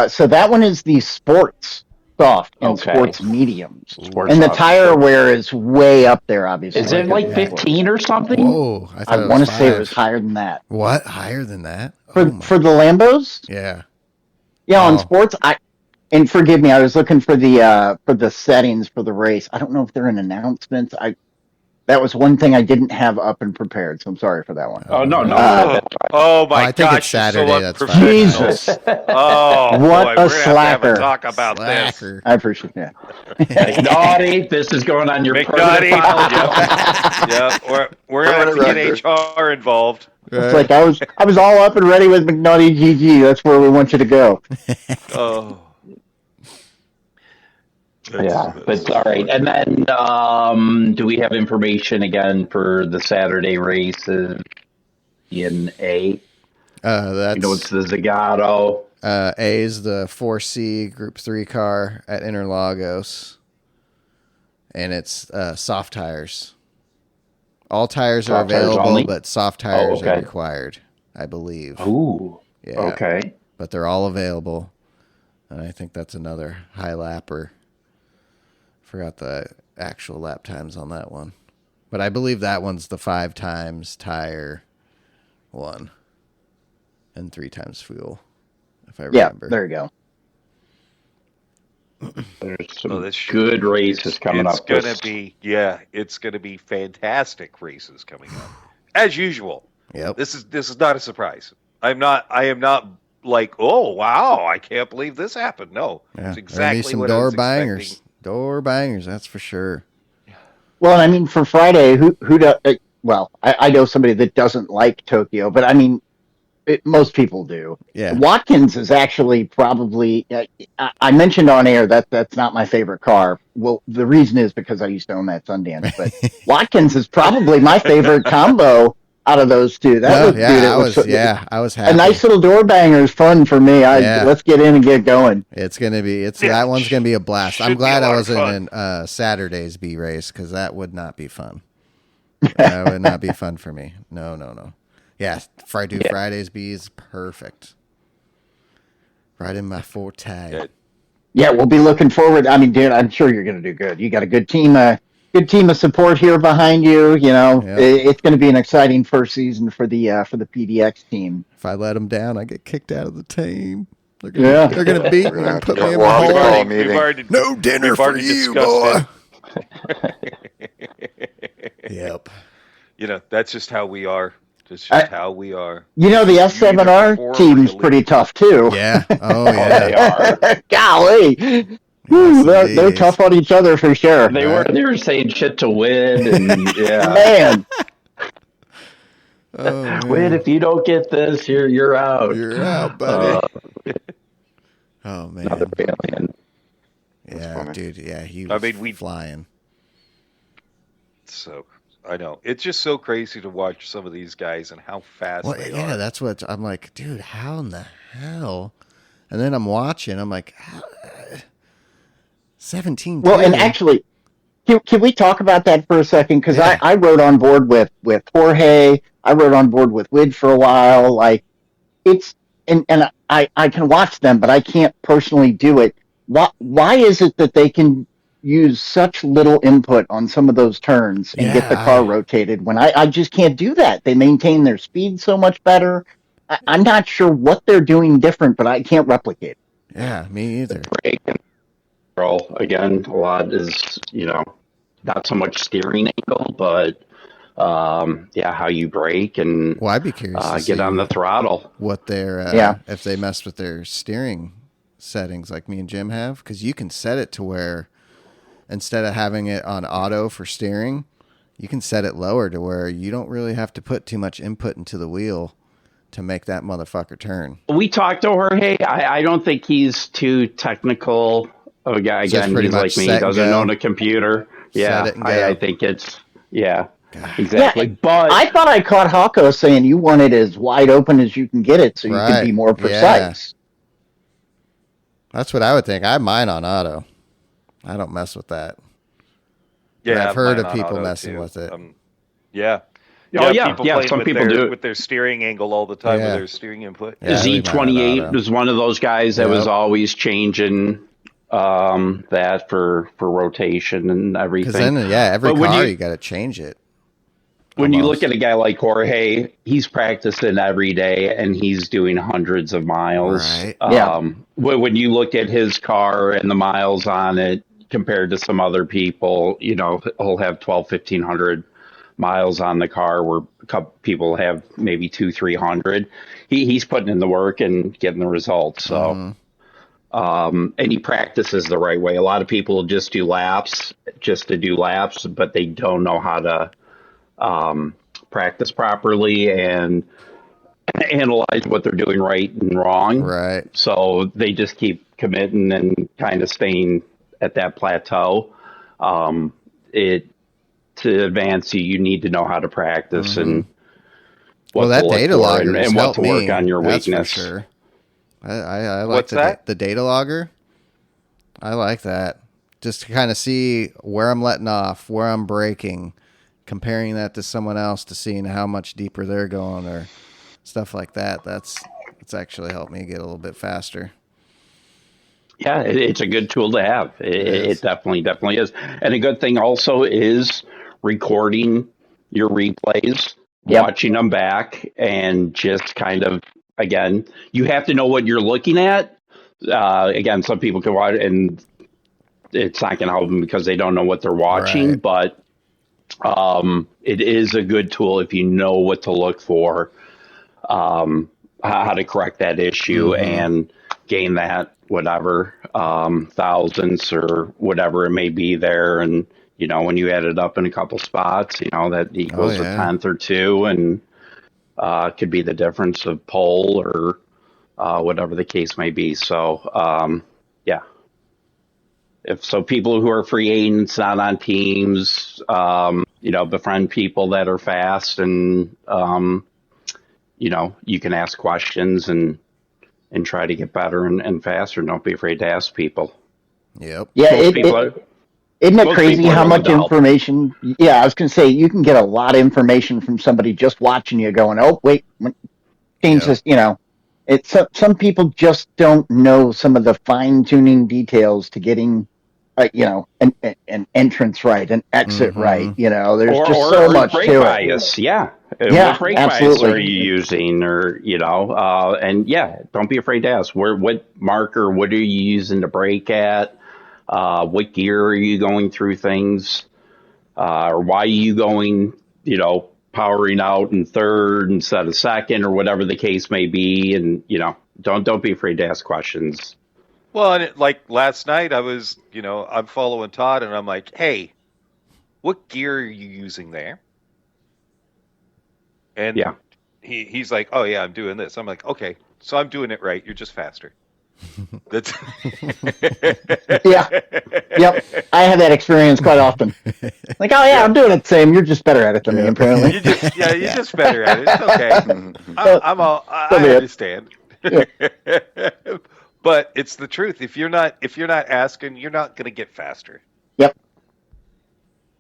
So that one is the sports soft and Okay. sports mediums. Sports And the soft. tire wear is way up there, obviously. Is it like 15 or something? Whoa. I thought want to say it 5. was higher than that. What? Higher than that? For the Lambos? Yeah. Yeah, on Oh. sports, and forgive me, I was looking for the settings for the race. I don't know if they're in announcements. That was one thing I didn't have up and prepared, so I'm sorry for that one. Oh no, no. Oh my I think gosh! it's Saturday, So that's fine. unprofessional. Jesus. Oh What boy, a we're gonna have a slacker. talk about this. Slacker. I appreciate that. McNaughty, this is going on your McNaughty. permanent file. Yeah, we're gonna have to get HR involved. It's like I was all up and ready with McNaughty GG. That's where we want you to go. Oh. Yeah, but all right. And then, do we have information again for the Saturday races in A? That's It's the Zagato. A is the 4C Group 3 car at Interlagos, and it's soft tires. All tires are Soft tires available, only? but soft tires are okay. required, I believe. Ooh. Yeah. Okay. But they're all available, and I think that's another high lapper. Forgot the actual lap times on that one, but I believe that one's the 5 times tire one and 3 times fuel, if I remember. Yeah, there you go. There's some this should good races coming up. It's gonna be fantastic races coming up, as usual. Yep. This is not a surprise. I am not like, oh wow, I can't believe this happened. No, Yeah. it's exactly some what I door was bangers. expecting. Door bangers, that's for sure. Well, I mean, for Friday, who does? Well, I know somebody that doesn't like Tokyo, but I mean, most people do. Yeah. Watkins is actually probably. I mentioned on air that that's not my favorite car. Well, the reason is because I used to own that Sundance, but Watkins is probably my favorite combo out of those two. I was happy. A nice little door banger is fun for me. Let's get in and get going. That one's gonna be a blast. I'm Should be glad a I lot of wasn't in Saturday's B race, because that would not be fun. That would not be fun for me. No. Yeah, Friday's B is perfect. Right in my forte. Good. Yeah, we'll be looking forward. I mean, dude, I'm sure you're going to do good. You got a good team of support here behind you. You know, Yep. It's going to be an exciting first season for the PDX team. If I let them down, I get kicked out of the team. They're gonna beat me and put me in We'll the have to call a hole. meeting. No dinner for you, boy. Yep. You know, that's just how we are. That's just how we are. You know, the S7R team's pretty tough too. Yeah. Oh yeah. They are. Golly. Woo, they're tough on each other for sure. They were saying shit to Win, and yeah. Man. Oh, man. Win, if you don't get this, you're out. You're out, buddy. Oh man. Another alien. Yeah, dude. Yeah, he I was mean, flying. So I know it's just so crazy to watch some of these guys and how fast they are. That's what I'm like, dude. How in the hell? And then I'm watching. I'm like, 17. Well, and actually, can we talk about that for a second? Because I rode on board with Jorge. I rode on board with Wid for a while. Like, it's and I can watch them, but I can't personally do it. Why is it that they can use such little input on some of those turns and get the car rotated when I just can't do that? They maintain their speed so much better. I'm not sure what they're doing different, but I can't replicate it. Yeah, me either. Brake and control, again, a lot is, not so much steering angle, but how you brake and Well, I'd be curious to get see on the throttle. what their if they messed with their steering settings like me and Jim have, because you can set it to where instead of having it on auto for steering, you can set it lower to where you don't really have to put too much input into the wheel to make that motherfucker turn. We talked to Jorge. I don't think he's too technical of a guy. So Again, he's like me. He doesn't own a computer. Yeah, I think it's, exactly. Yeah, but I thought I caught Hako saying you want it as wide open as you can get it so you can be more precise. That's what I would think. I have mine on auto. I don't mess with that. Yeah, but I've heard of mine on people auto, messing too. with it. People playing some with people do it with their steering angle all the time, with their steering input. Yeah, Z28 was one of those guys that was always changing that for rotation and everything. Because then, every car you got to change it. When you look at a guy like Jorge, he's practicing every day and he's doing hundreds of miles. Right. When you look at his car and the miles on it compared to some other people, he'll have 1,200, 1,500 miles on the car where a couple people have maybe 200-300. He's putting in the work and getting the results. So, and he practices the right way. A lot of people just do laps just to do laps, but they don't know how to practice properly and analyze what they're doing right and wrong. Right. So they just keep committing and kind of staying at that plateau. To advance you need to know how to practice and what that to look data for logger and what to work on your that's weakness. For sure. I like What's that? The data logger. I like that. Just to kind of see where I'm letting off, where I'm braking, comparing that to someone else to seeing how much deeper they're going or stuff like that. It's actually helped me get a little bit faster. Yeah, it's a good tool to have. It definitely is. And a good thing also is recording your replays, watching them back, and just kind of, again, you have to know what you're looking at. Again, some people can watch and it's not going to help them because they don't know what they're watching, but it is a good tool if you know what to look for, how to correct that issue and gain that whatever thousands or whatever it may be there. And, you know, when you add it up in a couple spots, you know, that equals a tenth or two and could be the difference of pole or whatever the case may be. So, yeah. If so, people who are free agents, not on teams, you know, befriend people that are fast and, you know, you can ask questions and try to get better and faster. Don't be afraid to ask people. Yep. Yeah. Isn't it crazy how much information? Yeah, I was going to say, you can get a lot of information from somebody just watching you going, oh, wait, change this, you know. Some people just don't know some of the fine-tuning details to getting, you know, an entrance right, an exit right. You know, there's just so much brake to bias. it. Yeah. Yeah, what brake absolutely. bias are you using? Or, you know, and yeah, don't be afraid to ask. What marker, what are you using to brake at? What gear are you going through things? Or why are you going, you know, powering out in third instead of second or whatever the case may be? And, you know, don't be afraid to ask questions. Well, and like last night, I was, you know, I'm following Todd, and I'm like, hey, what gear are you using there? And he's like, oh, yeah, I'm doing this. I'm like, okay, so I'm doing it right. You're just faster. That's Yeah. Yep. I have that experience quite often. Like, oh, yeah, I'm doing it the same. You're just better at it than me, apparently. you're just better at it. It's okay. I understand. Yeah. But it's the truth. If you're not asking, you're not going to get faster. Yep.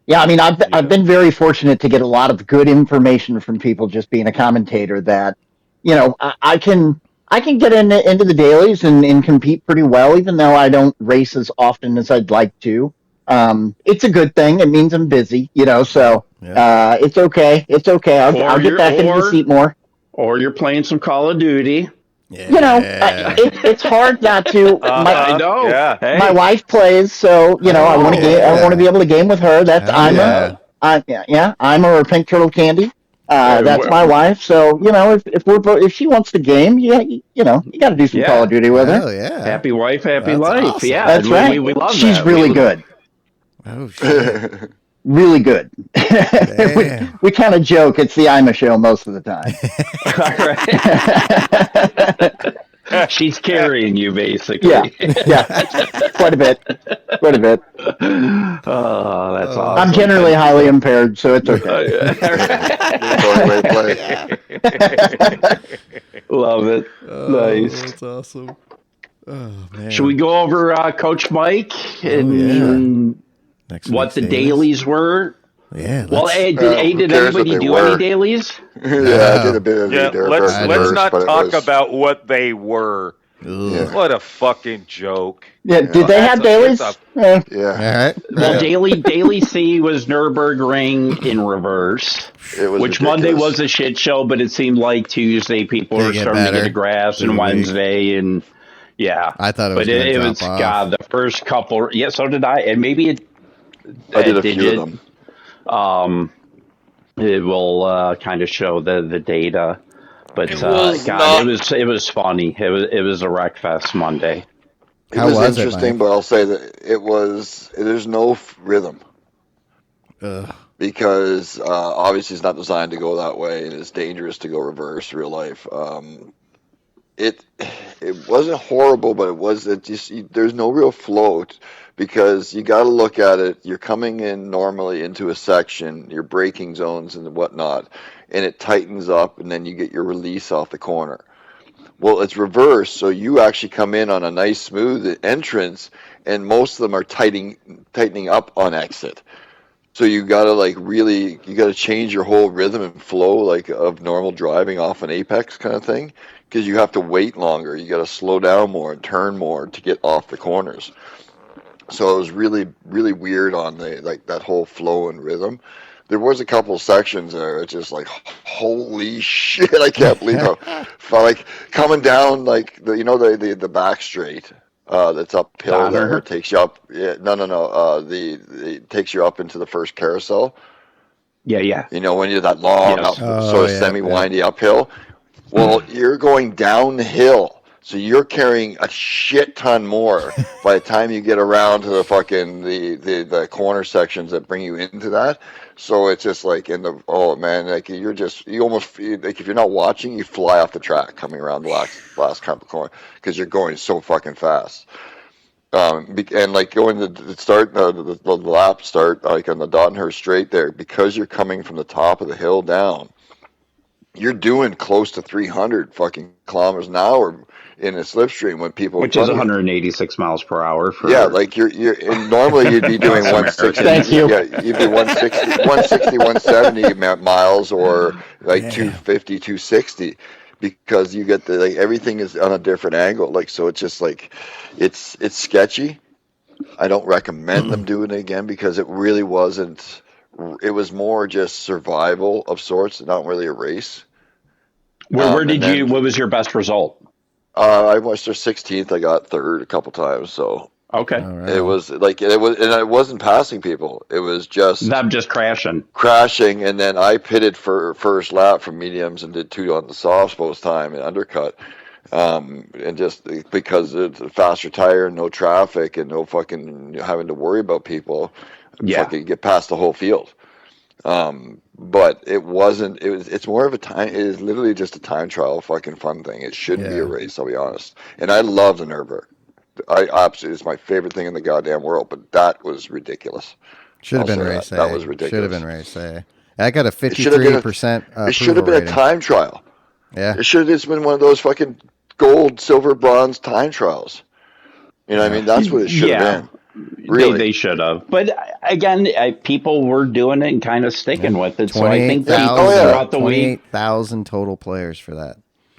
Yeah, I mean, I've been very fortunate to get a lot of good information from people just being a commentator that, you know, I can get into the dailies and compete pretty well, even though I don't race as often as I'd like to. It's a good thing. It means I'm busy, you know, so it's okay. It's okay. I'll get back into the seat more. Or you're playing some Call of Duty. Yeah. You know, it's hard not to. I know. Yeah. Hey. My wife plays, so you know I want to be able to game with her. That's I'm a pink turtle candy. That's my wife. So you know, if she wants to game, you know, you got to do some Call of Duty with her. Oh yeah. Happy wife, happy life. Awesome. Yeah, that's right. We love She's that. really good. Oh shit. Really good. we kind of joke it's the Ima show most of the time. She's carrying you, basically. Yeah, quite a bit. Oh, that's awesome. I'm generally highly impaired, so it's okay. Love it. Nice. That's awesome. Oh man. Should we go over Coach Mike and what the dailies were? Yeah. Well, did anybody do any dailies? Yeah, I did a bit of it. Let's not talk about what they were. Ugh. What a fucking joke. Yeah, did they have dailies? Yeah. All right. Well, Daily C was Nürburgring in reverse, which ridiculous. Monday was a shit show, but it seemed like Tuesday people were starting to get a grasp, and Wednesday, and I thought it was. But it was God, the first couple. Yeah, so did I, and maybe I did a few of them. It will kind of show the data. But It was God, not- it was funny. It was a wreck fest Monday. It How was was it, interesting, Mike? but I'll say that there's no rhythm Ugh. because obviously it's not designed to go that way, and it's dangerous to go reverse real life. It wasn't horrible, but there's no real float because you got to look at it. You're coming in normally into a section, your braking zones and whatnot, and it tightens up, and then you get your release off the corner. Well, it's reversed, so you actually come in on a nice smooth entrance, and most of them are tightening up on exit. So you gotta you gotta change your whole rhythm and flow of normal driving off an apex kind of thing, because you have to wait longer. You gotta slow down more and turn more to get off the corners. So it was really, really weird on that whole flow and rhythm. There was a couple sections there. It's just like, holy shit! I can't believe how coming down the back straight that's uphill there where it takes you up. Yeah, no. It takes you up into the first carousel. Yeah. You know when you're that long Yes. semi-windy uphill. Well, you're going downhill. So you're carrying a shit ton more by the time you get around to the fucking the corner sections that bring you into that. So it's just like you almost feel like if you're not watching, you fly off the track coming around the last couple corner because you're going so fucking fast. And going to the start, the lap start, like on the Dottenhurst straight there, because you're coming from the top of the hill down, you're doing close to 300 fucking kilometers an hour in a slipstream when people, which is 186 miles per hour. you're and normally you'd be doing 160. Thank you. Yeah, you'd be 160, 170 miles or 250, 260. Because you get everything is on a different angle, so it's just it's sketchy. I don't recommend them doing it again because it really wasn't. It was more just survival of sorts, not really a race. Where did you? What was your best result? I was their 16th. I got third a couple times, so Okay. Right. it was and it wasn't passing people. It was just I'm just crashing, and then I pitted for first lap from mediums and did 2 on the softs both time and undercut. And just because it's a faster tire, no traffic, and no fucking having to worry about people, fucking get past the whole field. But it wasn't. It's more of a time. It is literally just a time trial, fucking fun thing. It shouldn't be a race. I'll be honest. And I love the Nürburgring. I absolutely, it's my favorite thing in the goddamn world. But that was ridiculous. Should have been race A. That was ridiculous. Should have been race A. I got a 53%. It should have been a time trial. Yeah. It should have just been one of those fucking gold, silver, bronze time trials. You know what I mean? That's what it should have been. Really? They should have. But again, people were doing it and kind of sticking with it. So I think people throughout the week. 28,000 total players for that.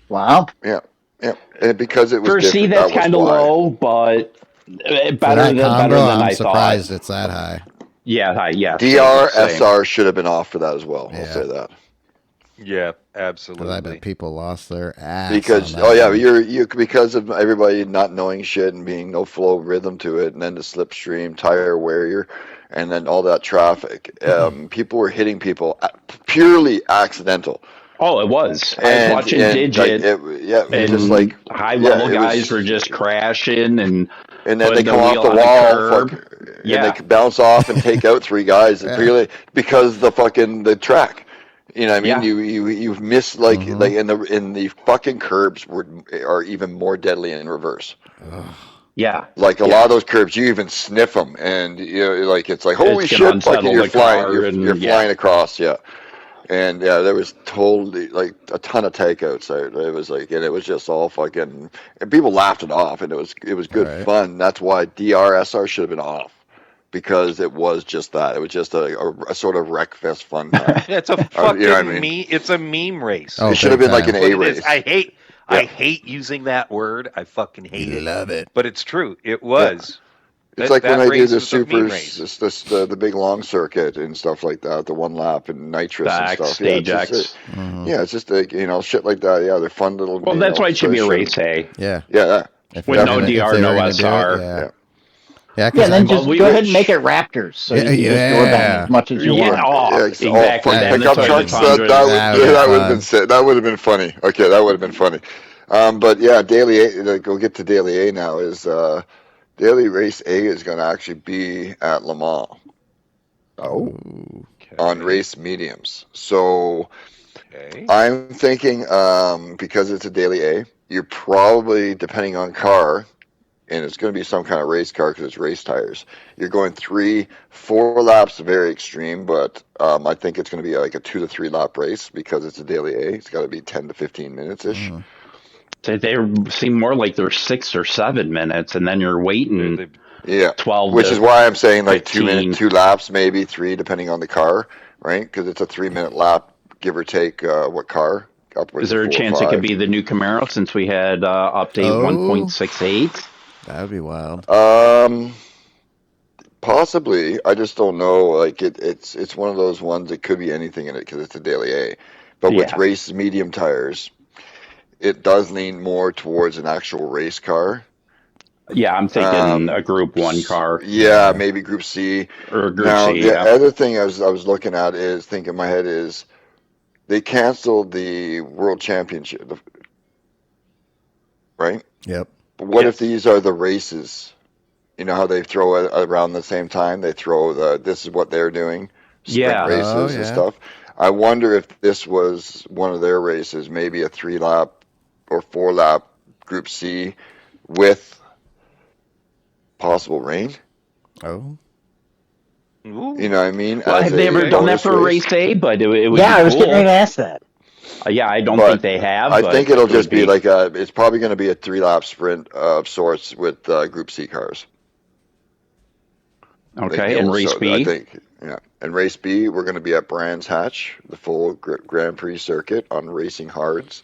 Wow. Yeah. And because it was For C, that's kind of low, but better than I I'm surprised thought. It's that high. Yeah. DR, SR should have been off for that as well. I'll say that. Yeah, Because absolutely. I bet people lost their ass. Because on that. because of everybody not knowing shit and being no flow rhythm to it, and then the slipstream tire wear, and then all that traffic. People were hitting people purely accidental. Oh, it was. I was watching Digit. And just high level guys were just crashing and then they come off the wall, and they bounce off and take out 3 guys purely because the track. You know what I mean? You've missed in the fucking curbs are even more deadly in reverse. Yeah. A lot of those curbs, you even sniff them, and it's like holy shit! Fucking you're flying, you're flying across, And there was totally a ton of takeouts. It was and it was just all fucking, and people laughed it off, and it was good fun. That's why DRSR should have been off. Because it was just that. It was just a sort of wreck fest fun time. It's a fucking meme. It's a meme race. It should have been like an A race. I hate using that word. I fucking hate it. Love it. But it's true. It was. It's like when I do the supers, the big long circuit and stuff like that, the one lap and nitrous and stuff. Stage X. It's just shit like that. Yeah, they're fun little. Well, that's why it should be a race A. Yeah. Yeah. With no DR, no SR. Yeah, Yeah, and then Well, just we go were- ahead and make it Raptors, so you can just door bang as much as you Yeah, want. oh, it's all exactly. fun That, pickup the trucks. Toyota That would be That would have fun. been sick. That would have been funny. Okay, that would have been funny. But yeah, Daily A. Go get to Daily A now. Is Daily Race A is going to actually be at Le Mans Oh, on race mediums. So Okay. I'm thinking because it's a Daily A, you're probably depending on car. And it's going to be some kind of race car because it's race tires. You're going 3-4 laps, very extreme, but I think it's going to be like a 2 to 3 lap race because it's a Daily A. It's got to be 10 to 15 minutes ish. They seem more like they're 6 or 7 minutes, and then you're waiting They- Yeah, 12. which to is why I'm saying like 2 15. minutes, 2 laps, maybe 3, depending on the car, right? Because it's a 3-minute lap, give or take. What car? Upwards Is there a of 4 or chance it could 5. be the new Camaro since we had update Oh. 1.68? That would be wild. Possibly. I just don't know. Like it's one of those ones that could be anything in it because it's a Daily A. But with Yeah. race medium tires, it does lean more towards an actual race car. Yeah, I'm thinking a Group 1 car Yeah, maybe Group C. or a Group Now, C. the Yeah. other thing I was looking at is thinking in my head is they canceled the World Championship, right? Yep. But what Yes. if these are the races? You know how they throw it around the same time? They throw this is what they're doing, sprint Yeah. races Oh, and yeah. stuff. I wonder if this was one of their races, maybe a 3-lap or 4-lap Group C with possible rain. Oh. Ooh. You know what I mean? Well, As have they a ever done that bonus for race A? But it would yeah, be I was cool. getting ready to ask that. Yeah, I don't But think they have. I but think it'll it just would be like it's probably going to be a 3-lap sprint of sorts with Group C cars. okay. And race So B. I think, yeah. And race B, we're going to be at Brands Hatch, the full Grand Prix circuit on Racing Hards.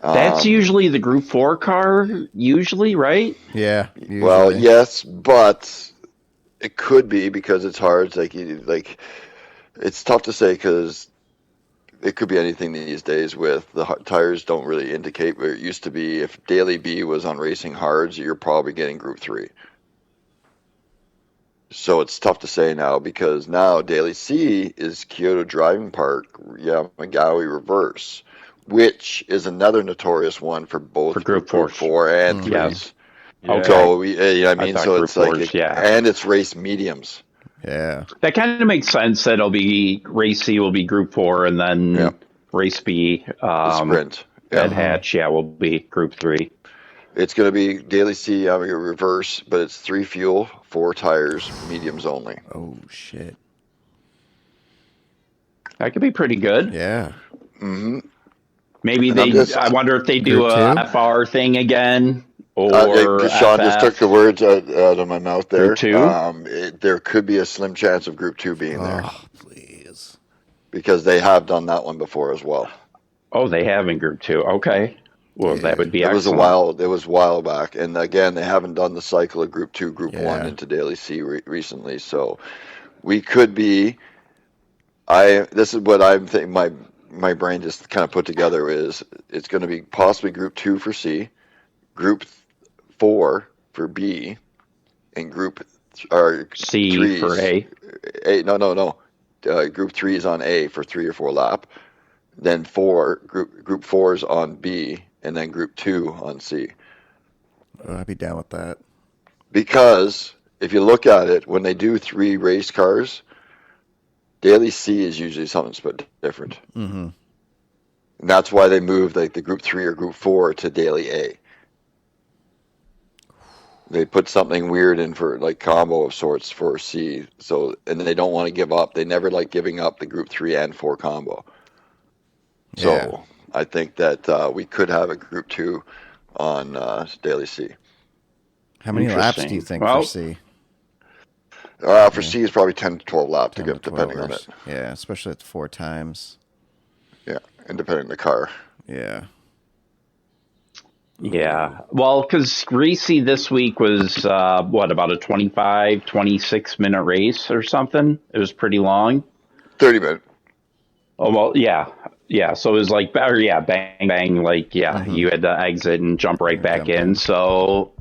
That's usually the Group 4 car, usually, right? Yeah. Usually. Well, yes, but it could be because it's hard. Like it's tough to say because it could be anything these days. With the tires, don't really indicate where it used to be. If Daily B was on Racing Hards, you're probably getting Group 3. So it's tough to say now because now Daily C is Kyoto Driving Park, Yamagawa Reverse, which is another notorious one for both For Group Group 4 and 3s. Yes. Yeah. Okay. So you know what I mean, thought so Group it's like, 4s, yeah. and it's race mediums. Yeah. That kind of makes sense that it'll be race C will be Group 4 and then Yeah. race B The sprint. at Yeah. Hatch, will be Group 3. It's going to be Daily C reverse, but it's 3 fuel, 4 tires, mediums only. Oh shit. That could be pretty good. Yeah. hmm Maybe And I'm they. just- I wonder if they do Group a 2? FR thing again or Sean just FF. took the words out of my mouth there. Group 2? There could be a slim chance of Group 2 being there Oh, please. because they have done that one before as well. Oh, they have in Group 2. Okay. Well, that would be It was excellent. a while back, and again, they haven't done the cycle of Group 2, Group 1 Yeah. into Daily C recently. So we could be. This is what I'm thinking. My brain just kind of put together is it's going to be possibly Group 2 for C, Group 4 for B, and Group C threes. for A. No. Group 3 is on A for 3 or 4 lap. Then Group 4 is on B, and then Group 2 on C. Oh, I'd be down with that. Because if you look at it, when they do 3 race cars, Daily C is usually something different. Mm-hmm. And that's why they moved like the Group 3 or Group 4 to Daily A. They put something weird in for like combo of sorts for C. So, and they don't want to give up. They never like giving up the Group 3 and 4 combo. So Yeah. I think that we could have a Group 2 on Daily C. How many laps do Interesting. you think Well- for C? For C is probably 10 to 12 laps 10 to to get, depending on 12 it. laps. Yeah, especially at 4 times. Yeah, and depending on the car. Yeah. Yeah. Well, because Race this week was, about a 25, 26-minute race or something? It was pretty long. 30 minutes. Oh, well, yeah. Yeah, so it was like, bang, bang, like, you had to exit and jump right back Jump in. in. So,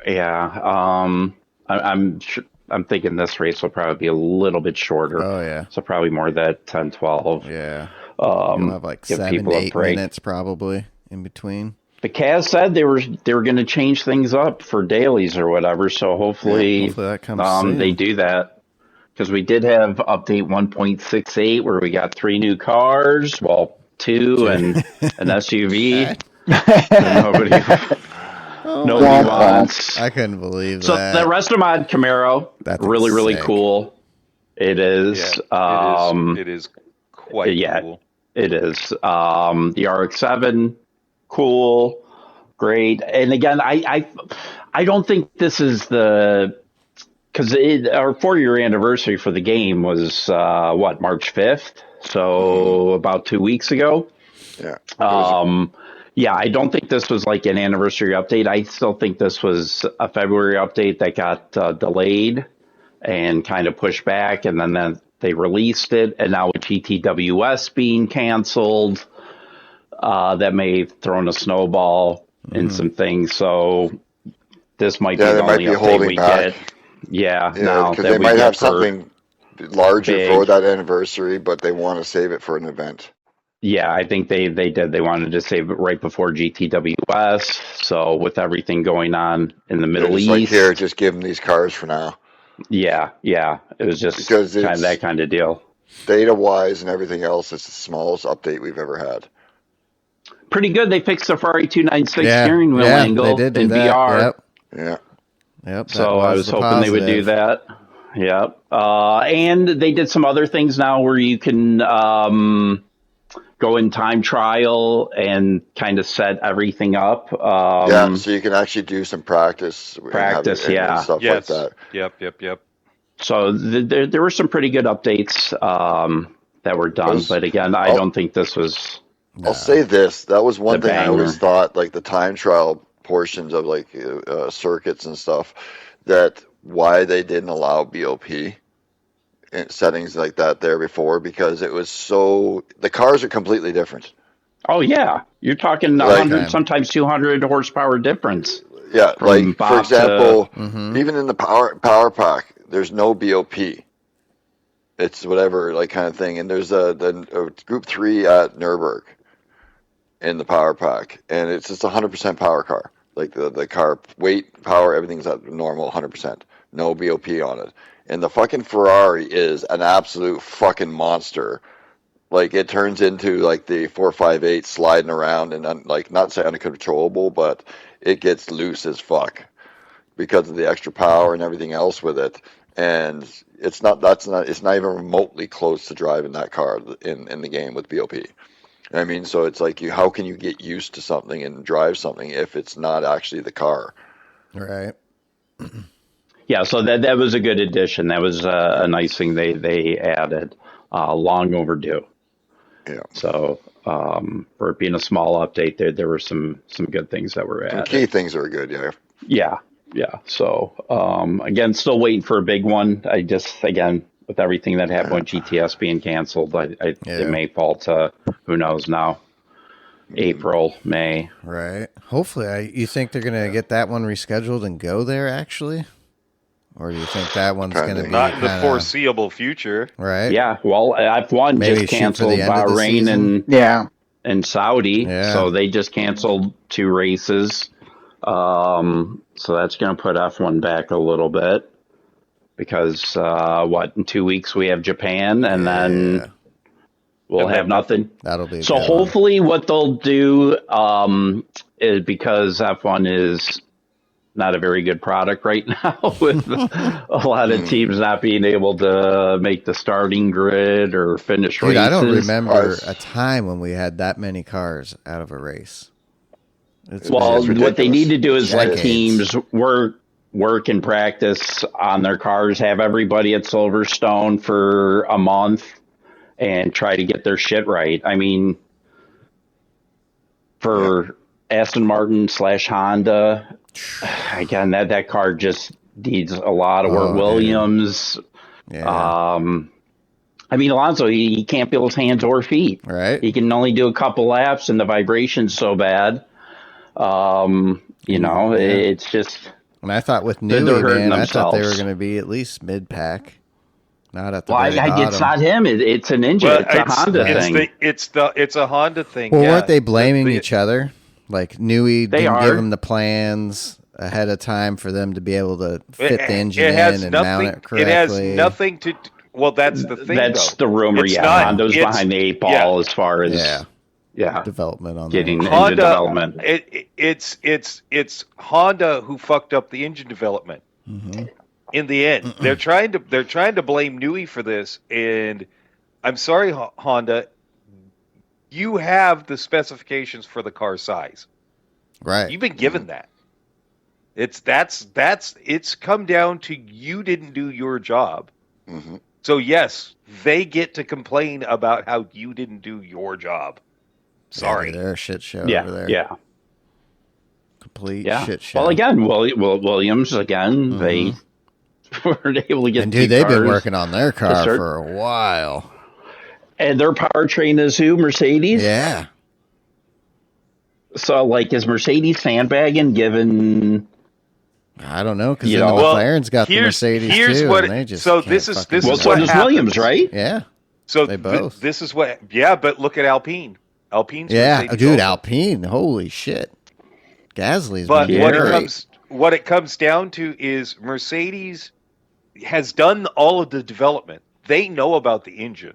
yeah, I'm thinking this race will probably be a little bit shorter. Oh yeah. So probably more that 10, 12. Yeah. You'll have like give 7 people to a 8 break. minutes probably in between. The Cavs said they were going to change things up for dailies or whatever. So hopefully that comes soon. they do that, because we did have update 1.68 where we got 3 new cars. Well, 2 and an SUV. Nobody wants. I couldn't believe So that. the rest of my Camaro, That's really sick. cool. It is. It is quite cool. It is. The RX-7, cool, great. And again, I don't think this is because our 4-year anniversary for the game was March 5th, so about 2 weeks ago. Yeah. Yeah, I don't think this was like an anniversary update. I still think this was a February update that got delayed and kind of pushed back, and then they released it. And now with GTWS being canceled, that may have thrown a snowball in some things. So this might be the only update we get. Yeah, now because that they we might get have for something larger big. for that anniversary, but they want to save it for an event. Yeah, I think they did. They wanted to save it right before GTWS. So with everything going on in the Middle East, like, here, just give them these cars for now. Yeah, it was just Because kind of that kind of deal. Data-wise and everything else, it's the smallest update we've ever had. Pretty good. They fixed the Ferrari 296 steering wheel angle they did do in that. VR. Yep. So I was hoping they would do that. Yep. And they did some other things now where you can go in time trial and kind of set everything up. So you can actually do some practice. And stuff like that. Yep. So there were some pretty good updates that were done. But again, I don't think this was... I'll say this. That was one thing banger. I always thought, like the time trial portions of like circuits and stuff, that why they didn't allow BOP in settings like that there before, because it was the cars are completely different. Oh yeah, you're talking 100, sometimes 200 horsepower difference. Yeah, like for example, even in the power pack, there's no BOP. It's whatever like kind of thing, and there's the Group 3 at Nürburgring in the power pack, and it's just 100% power car. Like the car weight, power, everything's at normal 100%. No BOP on it. And the fucking Ferrari is an absolute fucking monster. Like it turns into like the 458 sliding around and like not say uncontrollable, but it gets loose as fuck because of the extra power and everything else with it. And it's not even remotely close to driving that car in the game with BOP. I mean, so it's like how can you get used to something and drive something if it's not actually the car? Right. Yeah, so that was a good addition. That was a nice thing they added. Long overdue. Yeah. So for it being a small update, there were some good things that were added. Some key things are good, yeah. Yeah. So again, still waiting for a big one. I just, again, with everything that happened with GTS being canceled, it may fall to, who knows now, April, May. Right. Hopefully, you think they're going to get that one rescheduled and go there, actually? Or do you think that one's going to be not in the foreseeable future? Right. Yeah. Well, F1 just canceled Bahrain and Saudi. Yeah. So they just canceled 2 races. So that's going to put F1 back a little bit because in 2 weeks we have Japan and then we'll have nothing. That'll be so. Hopefully, what they'll do is, because F1 is not a very good product right now, with a lot of teams not being able to make the starting grid or finish races. I don't remember a time when we had that many cars out of a race. What they need to do is let teams work and practice on their cars, have everybody at Silverstone for a month, and try to get their shit right. I mean, for Aston Martin / Honda, again, that car just needs a lot of work. Williams, I mean, Alonso, he can't feel his hands or feet. Right. He can only do a couple laps, and the vibration's so bad. It's just And I thought with They're Newey, hurting man, I thought they were themselves. going to be at least mid-pack. Not at the Well, very bottom. it's not him. It's an engine. Well, it's a Honda thing. It's a Honda thing. Well, yeah. weren't they blaming each other? Like Newey They didn't are. give them the plans ahead of time for them to be able to fit the engine It has in and mount it correctly. It has nothing to. Well, that's the thing. That's though. the rumor. It's Yeah, not- Honda's it's- behind the 8 ball yeah. as far as Yeah. Development on getting that. engine development. It's Honda who fucked up the engine development. Mm-hmm. In the end, they're trying to blame Newey for this, and I'm sorry, Honda. You have the specifications for the car size. Right. You've been given that. It's come down to you didn't do your job. Mm-hmm. So yes, they get to complain about how you didn't do your job. Sorry. Yeah, they're a shit show over there. Yeah. Complete Yeah. shit show. Well, again, Williams again. They weren't able to get. And dude, they've been cars working on their car start- for a while. And their powertrain is who? Mercedes. Yeah. So, like, is Mercedes sandbagging given? I don't know, because You then the know, McLaren's got the Mercedes too, and they just so can't this is fucking Well, is do so what it. does happens. Williams, right? Yeah. So They both. this is what. Yeah, but look at Alpine. Alpine's Yeah, Mercedes dude, also. Alpine, holy shit. Gasly's But been what doing it great. what it comes down to is Mercedes has done all of the development. They know about the engine.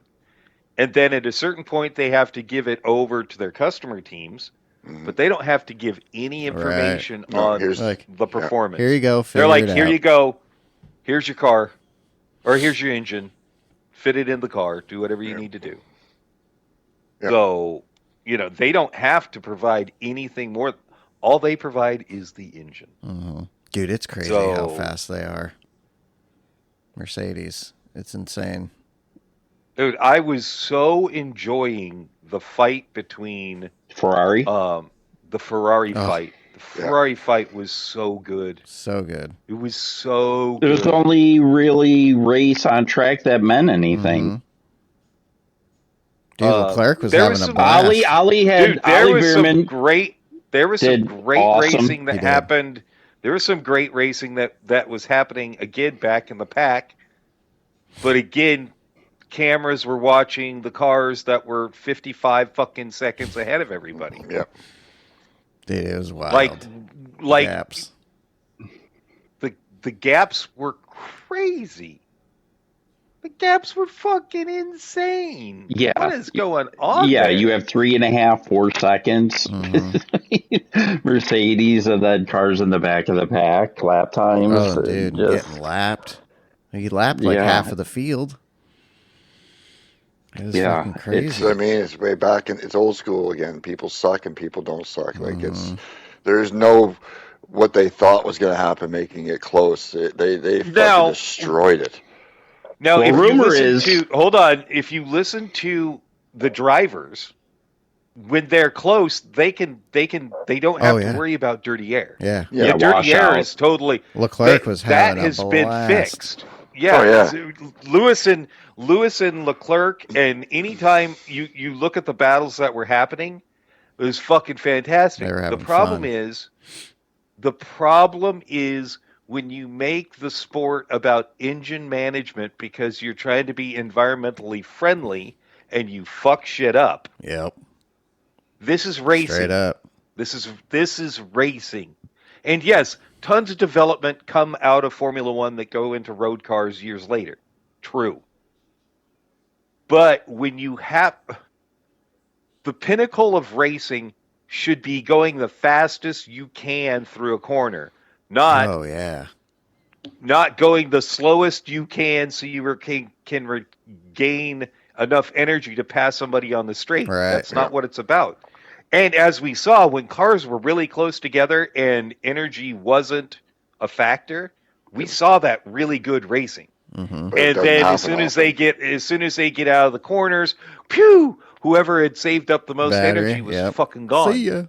And then at a certain point they have to give it over to their customer teams, but they don't have to give any information No, on here's- Like, the performance. Here you go. They're figure like, it here out. you go. Here's your car. Or here's your engine. Fit it in the car. Do whatever you need to do. Yeah. So, they don't have to provide anything more. All they provide is the engine. Mhm. Dude, it's crazy So- how fast they are. Mercedes. It's insane. Dude, I was so enjoying the fight between Ferrari. the Ferrari Oh. fight. The Ferrari fight was so good. So good. It was so It was good. the only really race on track that meant anything. Mhm. Dude, Leclerc was there having was a some- blast. Ali had Dude, there Ali was some Bierman. great. There was some did great awesome. racing that He did. happened. There was some great racing that was happening again back in the pack. But again, cameras were watching the cars that were 55 fucking seconds ahead of everybody. Yeah. Dude, it was wild. Like Gaps. the gaps were crazy. The gaps were fucking insane. Yeah. What is going on? Yeah, there? you have 3.5, 4 seconds. Mercedes and then cars in the back of the pack, lap times. Oh, dude, just- getting lapped. He lapped like Yeah. half of the field. It was Yeah, fucking crazy. So, I mean, it's way back, and it's old school again. People suck and people don't suck. Like there's no what they thought was going to happen, making it close. They fucking Now- destroyed it. Now, Well, if rumor you listen is- to, hold on. If you listen to the drivers, when they're close, they don't have Oh, yeah. to worry about dirty air. Yeah. Yeah, The dirty air washout. is totally Leclerc was having that a has been blast. fixed. Yeah, Oh, yeah. so Lewis and Leclerc, and anytime you look at the battles that were happening, it was fucking fantastic. They were The having problem fun. is when you make the sport about engine management because you're trying to be environmentally friendly and you fuck shit up. Yep. This is racing. Straight up. This is racing. And yes, tons of development come out of Formula One that go into road cars years later. True. But when you have the pinnacle of racing should be going the fastest you can through a corner, not Oh, yeah. not going the slowest you can so you can regain enough energy to pass somebody on the straight. Right. That's not what it's about. And as we saw, when cars were really close together and energy wasn't a factor, we saw that really good racing. Mm-hmm. But it And doesn't then happen as soon as often. they get out of the corners, pew! Whoever had saved up the most Battery, energy was yep. fucking gone. See ya.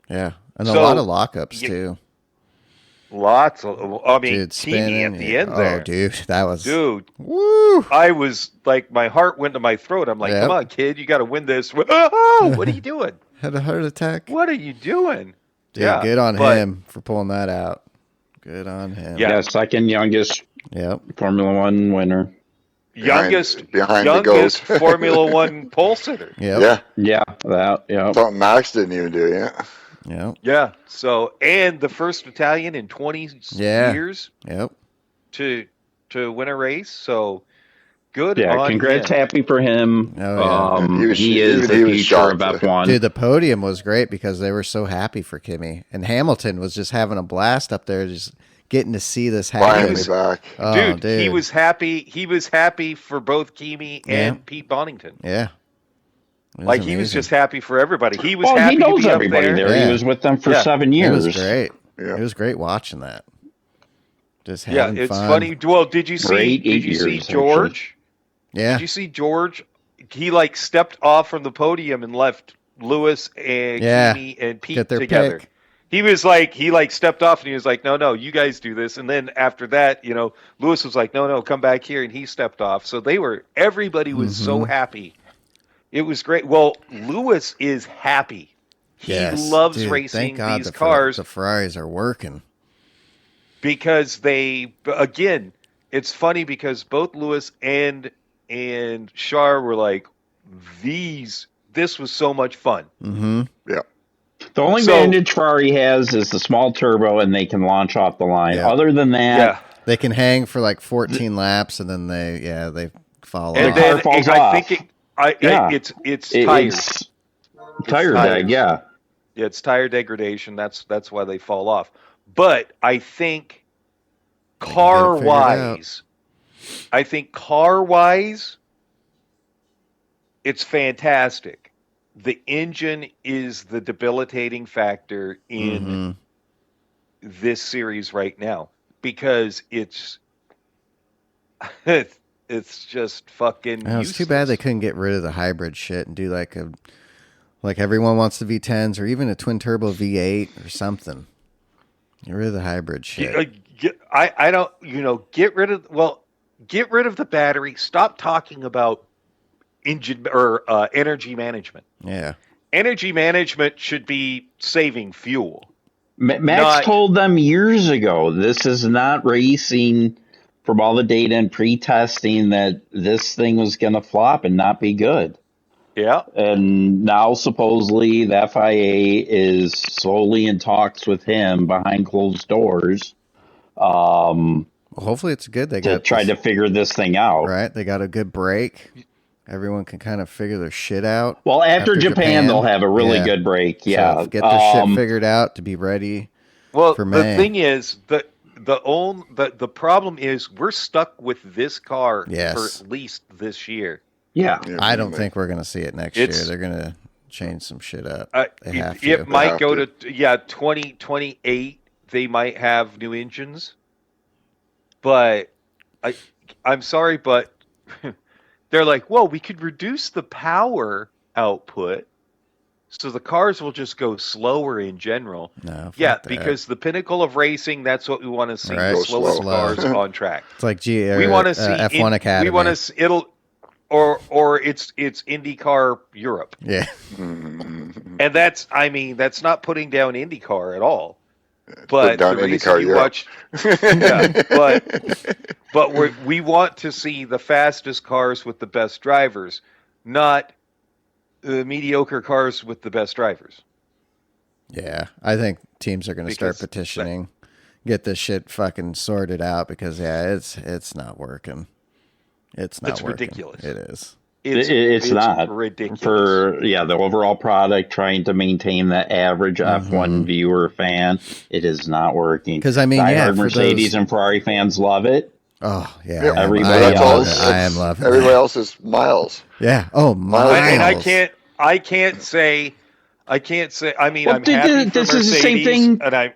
Yeah. And a So, lot of lockups, you- too. Lots of, I mean, Dude, Teeny spinning. at the end Oh, there. dude. That was... Dude, Woo! I was like, my heart went to my throat. I'm like, Yep. come on, kid, you got to win this. Oh, what are you doing? Had a heart attack. What are you doing? Dude, Yeah, good on but- him for pulling that out. Good on him. Yeah. Yeah, second youngest Yep. Formula One winner. Youngest behind the GOAT. Formula One pole sitter. Yep. Yeah, that. Yeah. Something Max didn't even do yet. Yep. Yeah. So, and the first Italian in 20 Yeah. years Yep. to win a race. So good Yeah, on congrats, him. happy for him. Oh, yeah. He is the he was future of shocked. F1. Dude, the podium was great because they were so happy for Kimmy. And Hamilton was just having a blast up there, just getting to see this happen. Finally back. Oh, Dude, he was happy. He was happy for both Kimi and Yeah. Pete Bonington. Yeah. It Like he was amazing. just happy for everybody. He was Well, happy he knows to be everybody up there. there. Yeah. He was with them for Yeah. 7 It years. was great. Yeah. It was great watching that. Just Yeah, having it's fun. funny. Well, did you see? Great Did 8 you see years, George? Yeah. Did you see George? He like stepped off from the podium and left Lewis and Yeah. Kimi and Pete Get their together. pick. He was like, he like stepped off and he was like, no, you guys do this. And then after that, you know, Lewis was like, no, come back here, and he stepped off. So everybody was Mm-hmm. so happy. It was great. Well, Lewis is happy. He Yes. loves Dude, racing thank God these the cars the Ferraris are working. because again, it's funny because both Lewis and Char were like, this was so much fun. Mm-hmm. Yeah. The only advantage Ferrari has is the small turbo, and they can launch off the line. Yeah. Other than that, Yeah. They can hang for like 14 laps and then they fall And off. car then falls I off. think it's tires. it's tire tires. drag. Yeah. It's tire degradation. That's why they fall off. But I think car wise, it's fantastic. The engine is the debilitating factor in this series right now because it's just fucking. Oh, it's too bad they couldn't get rid of the hybrid shit and do like everyone wants the V10s or even a twin turbo V8 or something. Get rid of the hybrid shit. I don't, get rid of the battery. Stop talking about engine or energy management. Yeah. Energy management should be saving fuel. Max told them years ago, this is not racing. From all the data and pre-testing, that this thing was going to flop and not be good. Yeah. And now supposedly the FIA is slowly in talks with him behind closed doors. Well, hopefully it's good. They to got try to figure this thing out. right. They got a good break. Everyone can kind of figure their shit out. Well, after Japan, they'll have a really good break. Yeah, So get their shit figured out to be ready. Well, for the May. thing is the problem is we're stuck with this car for Yes. at least this year. Yeah. I don't think we're going to see it next year. They're going to change some shit up. They have to. It might have go to. to 2028. They might have new engines, but I'm sorry, but they're like, well, we could reduce the power output, so the cars will just go slower in general. No, fuck Yeah, that. because the pinnacle of racing, that's what we want to see: Right. the Go slowest slow. cars on track. It's like We want to see F1 Academy. We want to see or it's IndyCar Europe, Yeah. and that's not putting down IndyCar at all. But down the reason IndyCar you Europe. watch, but we want to see the fastest cars with the best drivers, not the mediocre cars with the best drivers. Yeah. I think teams are going to start Because petitioning, get this shit fucking sorted out because it's not working. It's not It's working. ridiculous. It is. It's not ridiculous. for the overall product, trying to maintain the average F1 viewer fan. It is not working. 'Cause, I mean, diehard for Mercedes those- and Ferrari fans love it. Oh, yeah. Yeah, everybody that's all. I am loving Everybody it. else is miles. Yeah. Oh, miles. And I can't say. I mean, Well, I'm happy for this is the same Mercedes, thing and I'm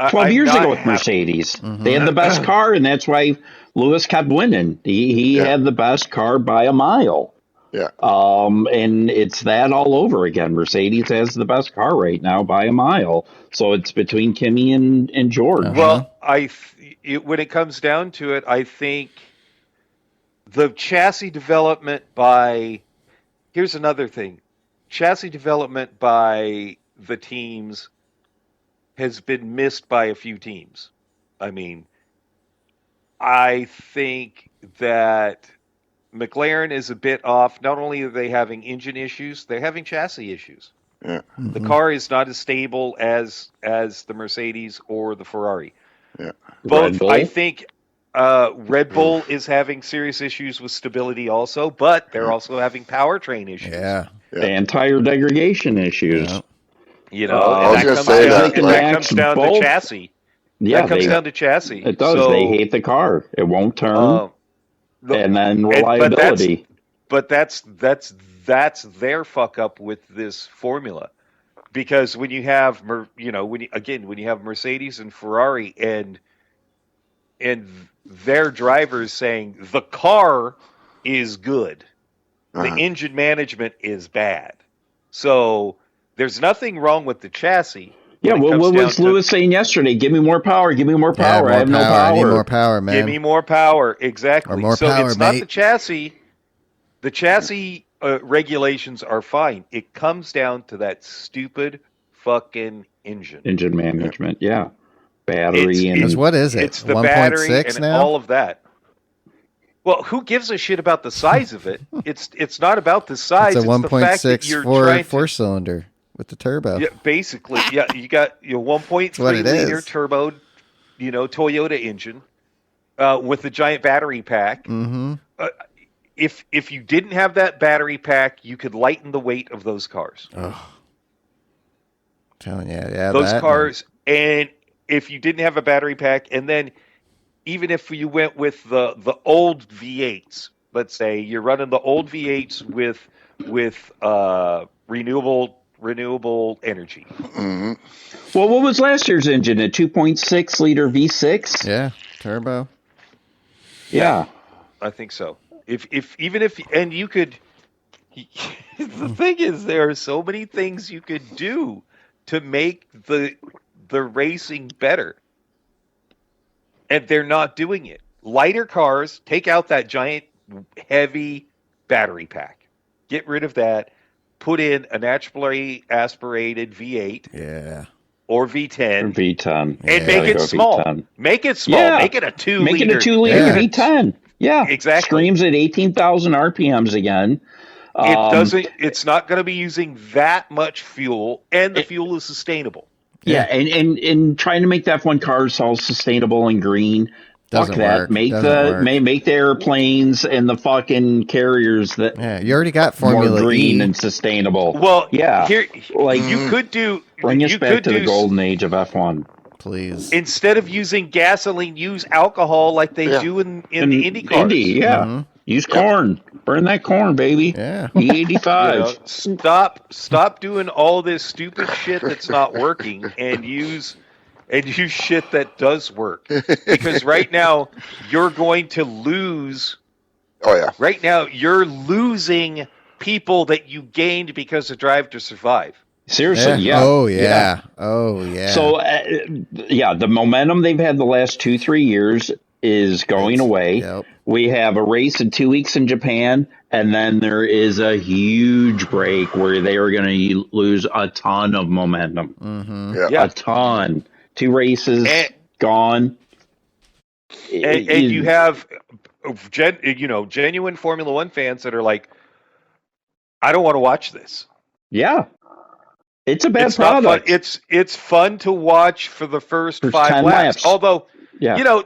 12 I'm years not ago with happy. Mercedes. They had the best car, and that's why Lewis kept winning. He had the best car by a mile. Yeah. And it's that all over again. Mercedes has the best car right now by a mile. So it's between Kimi and George. Well, when it comes down to it, I think the chassis development here's another thing. Chassis development by the teams has been missed by a few teams. I mean, I think that McLaren is a bit off. Not only are they having engine issues, they're having chassis issues. Yeah. The car is not as stable as the Mercedes or the Ferrari. Yeah. Both, I think, Red Bull is having serious issues with stability also, but they're also having powertrain issues. Yeah. And tire degradation issues. Yeah. You know, I and was that gonna comes say down, that, and like- that comes down to both. chassis. Yeah, That comes down to chassis. it does. So, They hate the car. It won't turn. And then but reliability. that's their fuck up with this formula, because when you have when you have Mercedes and Ferrari and their drivers saying the car is good, the engine management is bad, so there's nothing wrong with the chassis. Yeah, when it what comes was down to- Lewis saying yesterday? Give me more power. Give me more Yeah, power. more I have no power. power. I need more power, man. Give me more power, exactly. Or more so power, it's not mate. the chassis. The chassis regulations are fine. It comes down to that stupid fucking engine. Engine management, yeah. Battery and... Because what is it? It's the battery 1.6 and now? all of that. Well, who gives a shit about the size of it? It's not about the size. It's a the fact that 1.6 you're trying to- four-cylinder with the turbo. Yeah, basically, yeah. You got your 1.3 what it liter is. turbo, Toyota engine with a giant battery pack. Mm-hmm. If you didn't have that battery pack, you could lighten the weight of those cars. Oh. Telling you, yeah. Those that cars, and if you didn't have a battery pack, and then even if you went with the old V8s, let's say you're running the old V8s with renewable energy. Mm-hmm. Well, what was last year's engine? A 2.6 liter V6? Yeah, turbo. Yeah. I think so. If and you could. The thing is, there are so many things you could do to make the racing better, and they're not doing it. Lighter cars, take out that giant, heavy battery pack, get rid of that, put in a naturally aspirated V8 Yeah. or V10, V10. and Yeah. make Gotta it go small. V10. Make it small. Yeah. Make it a 2 Make liter. it a 2 liter Yeah. V10. Yeah. Exactly. Streams at 18,000 RPMs again. It doesn't. It's not going to be using that much fuel, and the fuel is sustainable. Yeah, and trying to make the F1 cars self-sustainable and green. Doesn't Fuck that. work. Make Doesn't work. make the airplanes and the fucking carriers that Yeah, you already got more Formula green E. and sustainable. Well, yeah, here like you could do. bring us you back could to the do- golden age of F1. Please. Instead of using gasoline, use alcohol like they Yeah. do in the Indy cars. Indy, yeah. Mhm. Use corn. Burn that corn, baby. Yeah. E85. Stop doing all this stupid shit that's not working, and use shit that does work. Because right now you're going to lose. Oh yeah. Right now you're losing people that you gained because of Drive to Survive. Seriously, yeah. Oh, yeah. Oh, yeah. So, yeah, the momentum they've had the last 2-3 years is going away. Yep. We have a race in 2 weeks in Japan, and then there is a huge break where they are going to lose a ton of momentum. Mm-hmm. Yeah. A ton. 2 races And- gone. And you have genuine Formula One fans that are like, I don't want to watch this. Yeah. It's a bad It's not fun. product. It's fun to watch for the first First 5 10 laps. laps. Although, Yeah.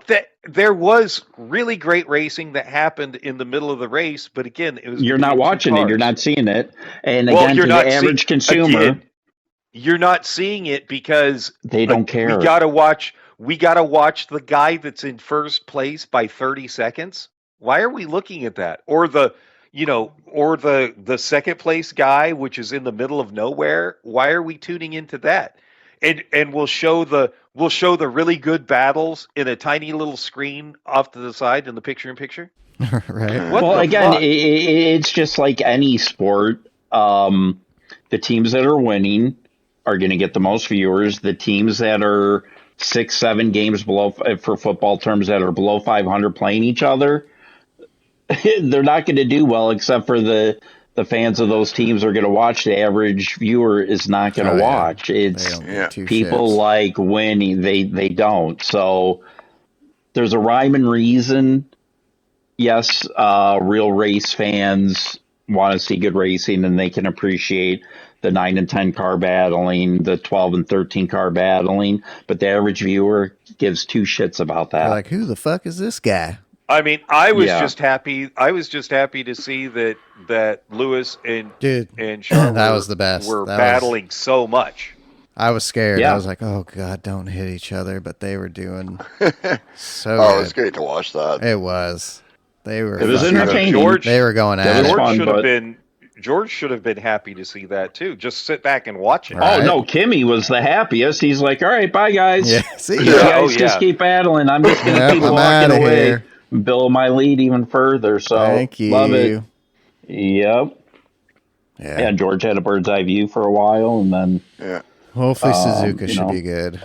there was really great racing that happened in the middle of the race, but again, it was You're not between two watching it. cars. You're not seeing it. And Well, again, you're to not the average consumer, again, you're not seeing it because they don't care. We gotta watch the guy that's in first place by 30 seconds. Why are we looking at that? Or the second place guy, which is in the middle of nowhere. Why are we tuning into that? And we'll show the really good battles in a tiny little screen off to the side in the picture-in-picture. Right. What Well, the again, fuck? it's just like any sport. The teams that are winning are going to get the most viewers. The teams that are 6-7 games below, for football terms, that are below 500 playing each other, they're not going to do well except for the the fans of those teams are going to watch. The average viewer is not going to watch. It's people like winning. They don't. So there's a rhyme and reason. Yes, real race fans want to see good racing, and they can appreciate the 9 and 10 car battling, the 12 and 13 car battling. But the average viewer gives two shits about that. They're like, who the fuck is this guy? I mean, I was just happy. I was just happy to see that Lewis and Sean that was the best. Were battling so much. I was scared. Yeah. I was like, oh God, don't hit each other. But they were doing so Oh, good. it was great to watch that. It was. They were. It was entertaining. They were going at it. George should have been happy to see that too. Just sit back and watch it. Right. Oh no, Kimmy was the happiest. He's like, all right, bye guys. Yeah, see You guys just keep battling. I'm just going to keep walking away. Here. Build my lead even further. So thank you. Love it. Yep. Yeah. And George had a bird's eye view for a while, and then hopefully Suzuka should be good.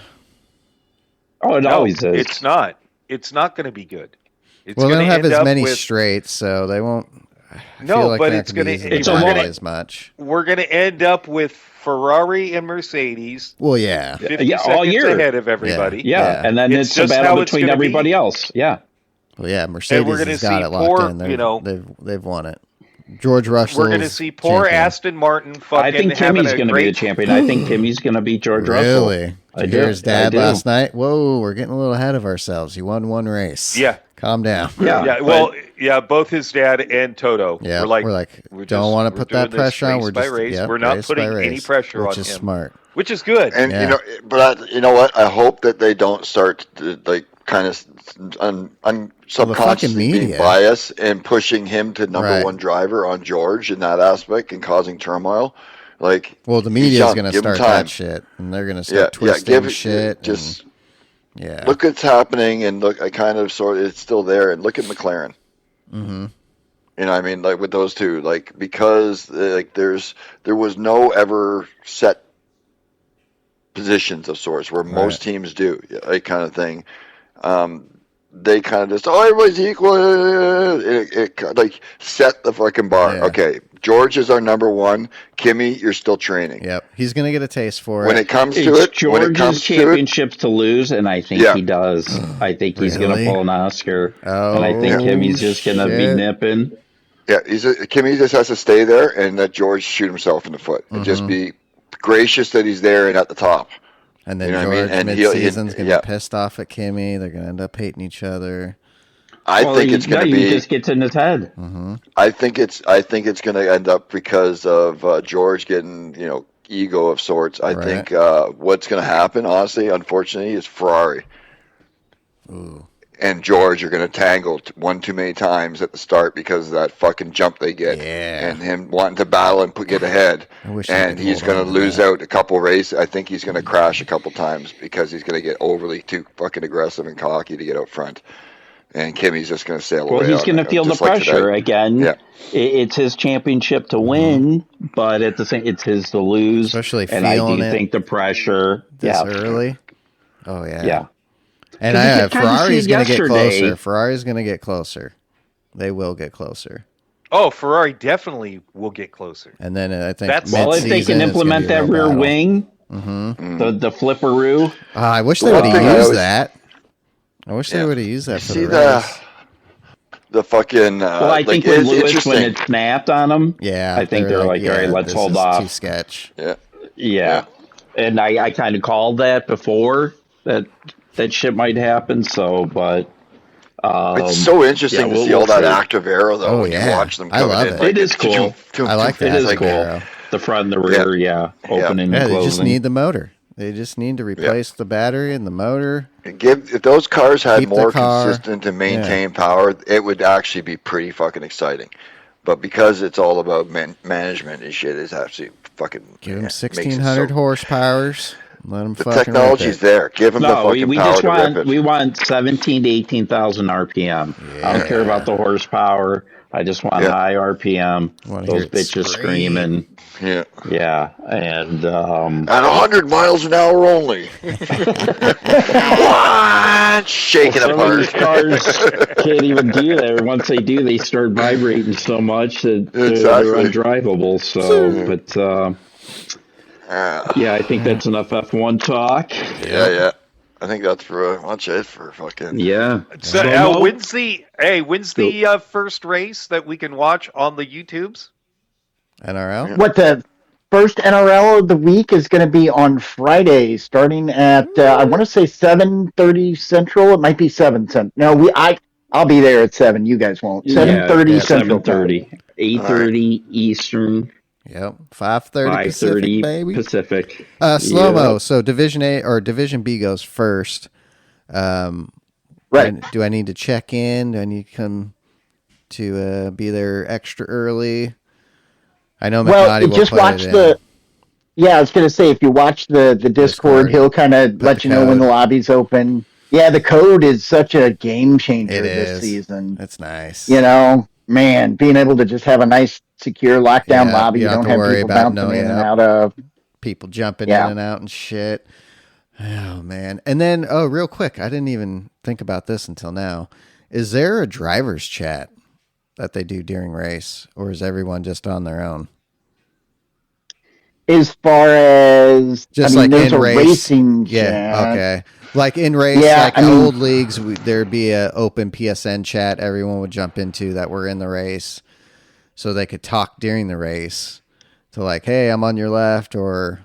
Oh, it always is. It's not. It's not going to be good. It's well, they don't have as many with... straights, so they won't. But it's going to be as much. We're going to end up with Ferrari and Mercedes. Well, yeah, 50 all year ahead of everybody. Yeah. And then it's a battle between everybody else. Yeah. Well, yeah, Mercedes has got it locked in. They've won it. George Russell. We're going to see poor Aston Martin. I think Kimmy's going to be the champion. I think Kimmy's going to beat George Russell. Really? Did you hear his dad last night? Whoa, we're getting a little ahead of ourselves. He won one race. Yeah. Calm down. Yeah. Well, both his dad and Toto. Yeah. We're like don't want to put that pressure on. We're not putting any pressure on him. Which is smart. Which is good. And you know what? I hope that they don't start to, kind of subconsciously being biased and pushing him to number one driver on George in that aspect and causing turmoil. The media is going to start that shit, and they're going to start twisting shit. Look what's happening, and look, it's still there, and look at McLaren. Mm-hmm. You know, I mean, with those two, because there was no ever set positions of sorts where most teams do, kind of thing. They kind of just, everybody's equal. It set the fucking bar. Yeah. Okay, George is our number one. Kimmy, you're still training. Yep, he's gonna get a taste for it. When it comes to it, George's championships to lose, and I think he does. I think he's gonna pull an Oscar, and I think Kimmy's just gonna be nipping. Yeah, Kimmy just has to stay there and let George shoot himself in the foot, and just be gracious that he's there and at the top. And then George mid-season's going to be pissed off at Kimmy. They're going to end up hating each other. I think it's going to be. He just gets in his head. Mm-hmm. I think it's going to end up because of George getting ego of sorts. I think what's going to happen, honestly, unfortunately, is Ferrari and George are going to tangle one too many times at the start because of that fucking jump they get, and him wanting to battle and get ahead, and he's going to lose out a couple races. I think he's going to crash a couple times because he's going to get overly too fucking aggressive and cocky to get out front, and Kimmy's just going to sail away. Well, he's going to feel the pressure again. Yeah. It's his championship to win, but at the same, it's his to lose. Especially and I do think the pressure this early. Oh yeah. Yeah. And Ferrari's going to get closer. Ferrari's going to get closer. They will get close. Oh, Ferrari definitely will get closer. And then I think if they can implement that rear wing, the flipperoo. I wish they would have used that. I wish they would have used that for the race. The fucking. I think with Lewis, when it snapped on him, I think they're like, all right, let's hold off. Too sketch. Yeah. And I kind of called that before that shit might happen. So, but it's so interesting to see all that active aero though. Oh when you watch them. I love it. It is cool. I like that. It is cool. The front and the rear, opening and closing. They just need the motor. They just need to replace the battery and the motor. If those cars had more consistent and maintained power, it would actually be pretty fucking exciting. But because it's all about management and shit, it's actually fucking. Give them 1,600 horsepowers. Let them The fucking technology's rip there. Give them the No, fucking we power just to rip want it. 17 to 18,000 RPM. I don't care about the horsepower. I just want high RPM. Wanna hear Those it bitches scream. screaming. Yeah. Yeah, and At 100 miles an hour only. What? Shaking some of these apart. cars can't even do that. Or once they do, they start vibrating so much that they're Exactly. undrivable. So, but yeah, I think that's enough F1 talk. Yeah. I think that's pretty much it for fucking. Yeah. So, Slow Moe? when's the first race that we can watch on the YouTubes? NRL? What the first NRL of the week is going to be on Friday, starting at I want to say 7:30 Central. It might be 7 Central. No, I'll be there at 7. You guys won't. 7:30 Central. 7:30, 8:30 Eastern, Yep. 5:30 Pacific, 5:30 baby. Pacific. Slow Mo. Yep. So Division A or Division B goes first. Right. Do I need to check in? Do I need to come to be there extra early? I know Well, McNaughty will just put watch it the. in. Yeah, I was going to say if you watch the Discord, he'll kind of let the you know when code. the lobby's open. Yeah, the code is such a game changer It this is. season. It's nice. You know, man, being able to just have a nice, secure lockdown Yeah, lobby you you don't don't have to have worry people about bouncing in and yep. out of. People jumping Yeah. in and out and shit. Oh, man. And then, real quick, I didn't even think about this until now. Is there a driver's chat that they do during race, or is everyone just on their own? As far as Just there's in a race. racing Yeah, chat. okay. Like in race, Yeah, the old leagues, there'd be a open PSN chat everyone would jump into that were in the race, so they could talk during the race to like, hey, I'm on your left, or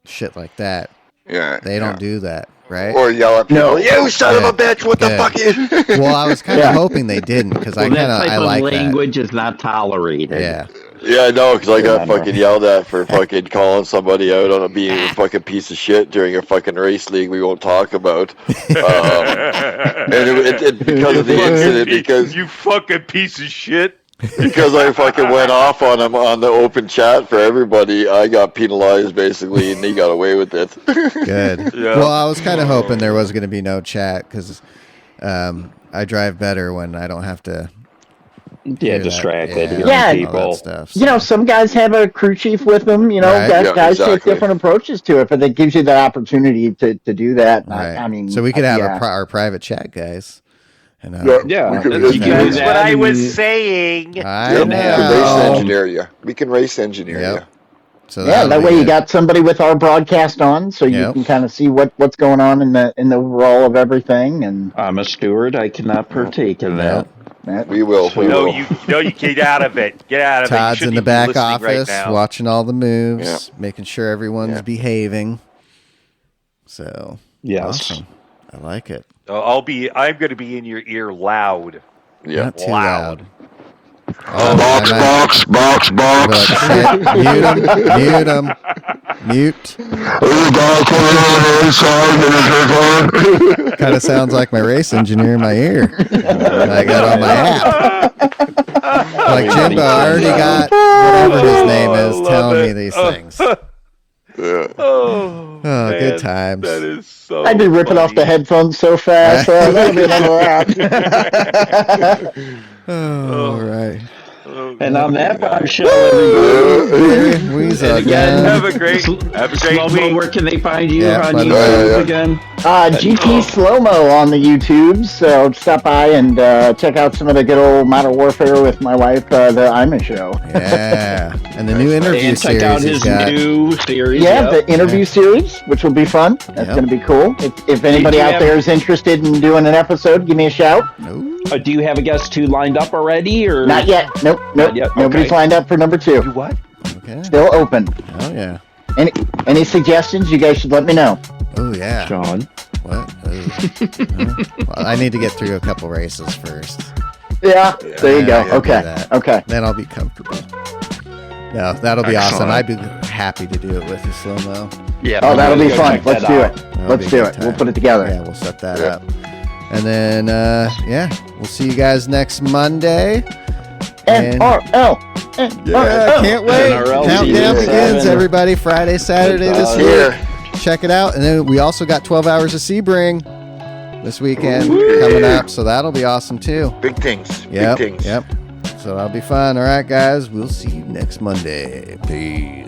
shit like that. Yeah. They don't do that, right? Or yell at people, No. you son of a bitch, what the Good. fuck is... Well, I was kind of hoping they didn't, because I That like type of language is not tolerated. that. Yeah. Yeah, I know, because I got Remember. fucking yelled at for fucking calling somebody out on being a fucking piece of shit during a fucking race league we won't talk about. And it because of the incident, because You fucking piece of shit. because I fucking went off on him on the open chat for everybody, I got penalized basically, and he got away with it. Good. Yeah. Well, I was kind of hoping there was going to be no chat, because I drive better when I don't have to. Yeah, distracted. Yeah, hearing Yeah. all people. that stuff. You know, some guys have a crew chief with them. You know, Right. guys, Yeah, guys take exactly. different approaches to it, but it gives you the opportunity to do that. Right. I mean, so we could have yeah. our private chat, guys. And, Yeah, we could, you race can do That's that what I and- was saying. I yep, we can race know. engineer you. We can race engineer Yep. you. So Yeah, that'll that be way you good. got somebody with our broadcast on, so you Yep. can kind of see what's going on in the overall of everything. And I'm a steward. I cannot partake in that. that, We will. We No, will. you get out of it. Get out of it. You Todd's in shouldn't the even be back listening office right now. watching all the moves, Yeah. making sure everyone's Yeah. behaving. So Yes. awesome. I like it. I'm going to be in your ear loud. Yeah. Not too Loud. loud. Oh, box. mute him. Mute. Kind of sounds like my race engineer in my ear. I got on my app. Like Jimbo, I already got whatever his name is telling me these things. Yeah. Oh, Oh, good times. That is so I'd be ripping off the headphones so fast. That'll be another that. Oh, right. And on that bombshell, everybody. Weasel And again, Have a great Slow Mo, week. where can they find you Yeah, on by the YouTube way, again? GT Slow Mo on the YouTube, so stop by and check out some of the good old Modern Warfare with my wife, the Ima Show. Yeah. And the new interview And check series out he's his got. new series. Yeah, yep. the interview series, which will be fun. That's Yep. going to be cool. If anybody you out have- there is interested in doing an episode, give me a shout. Ooh. Do you have a guest who lined up already, or Not yet. Nope. yet, Nobody's okay. lined up for number 2. What? Okay. Still open. Oh, yeah. Any suggestions? You guys should let me know. Oh, yeah. Sean? What? Well, I need to get through a couple races first. Yeah. There you Yeah, go. I'll do Okay. that. Okay. Then I'll be comfortable. No, that'll be awesome. Excellent. I'd be happy to do it with you, Slow Mo. Yeah. Oh, that'll be go fun. check Let's that do out. it. That'll Let's be a do good it. We'll time. put it together. Yeah, we'll set that Yeah. up. And then, we'll see you guys next Monday. NRL. Yeah, can't wait. NRL Countdown season begins, 7. everybody. Friday, Saturday this does. week. Here. check it out. And then we also got 12 Hours of Sebring this weekend coming up, so that'll be awesome too. Big things. Yep, Big things. yep. So that'll be fun. All right, guys. We'll see you next Monday. Peace.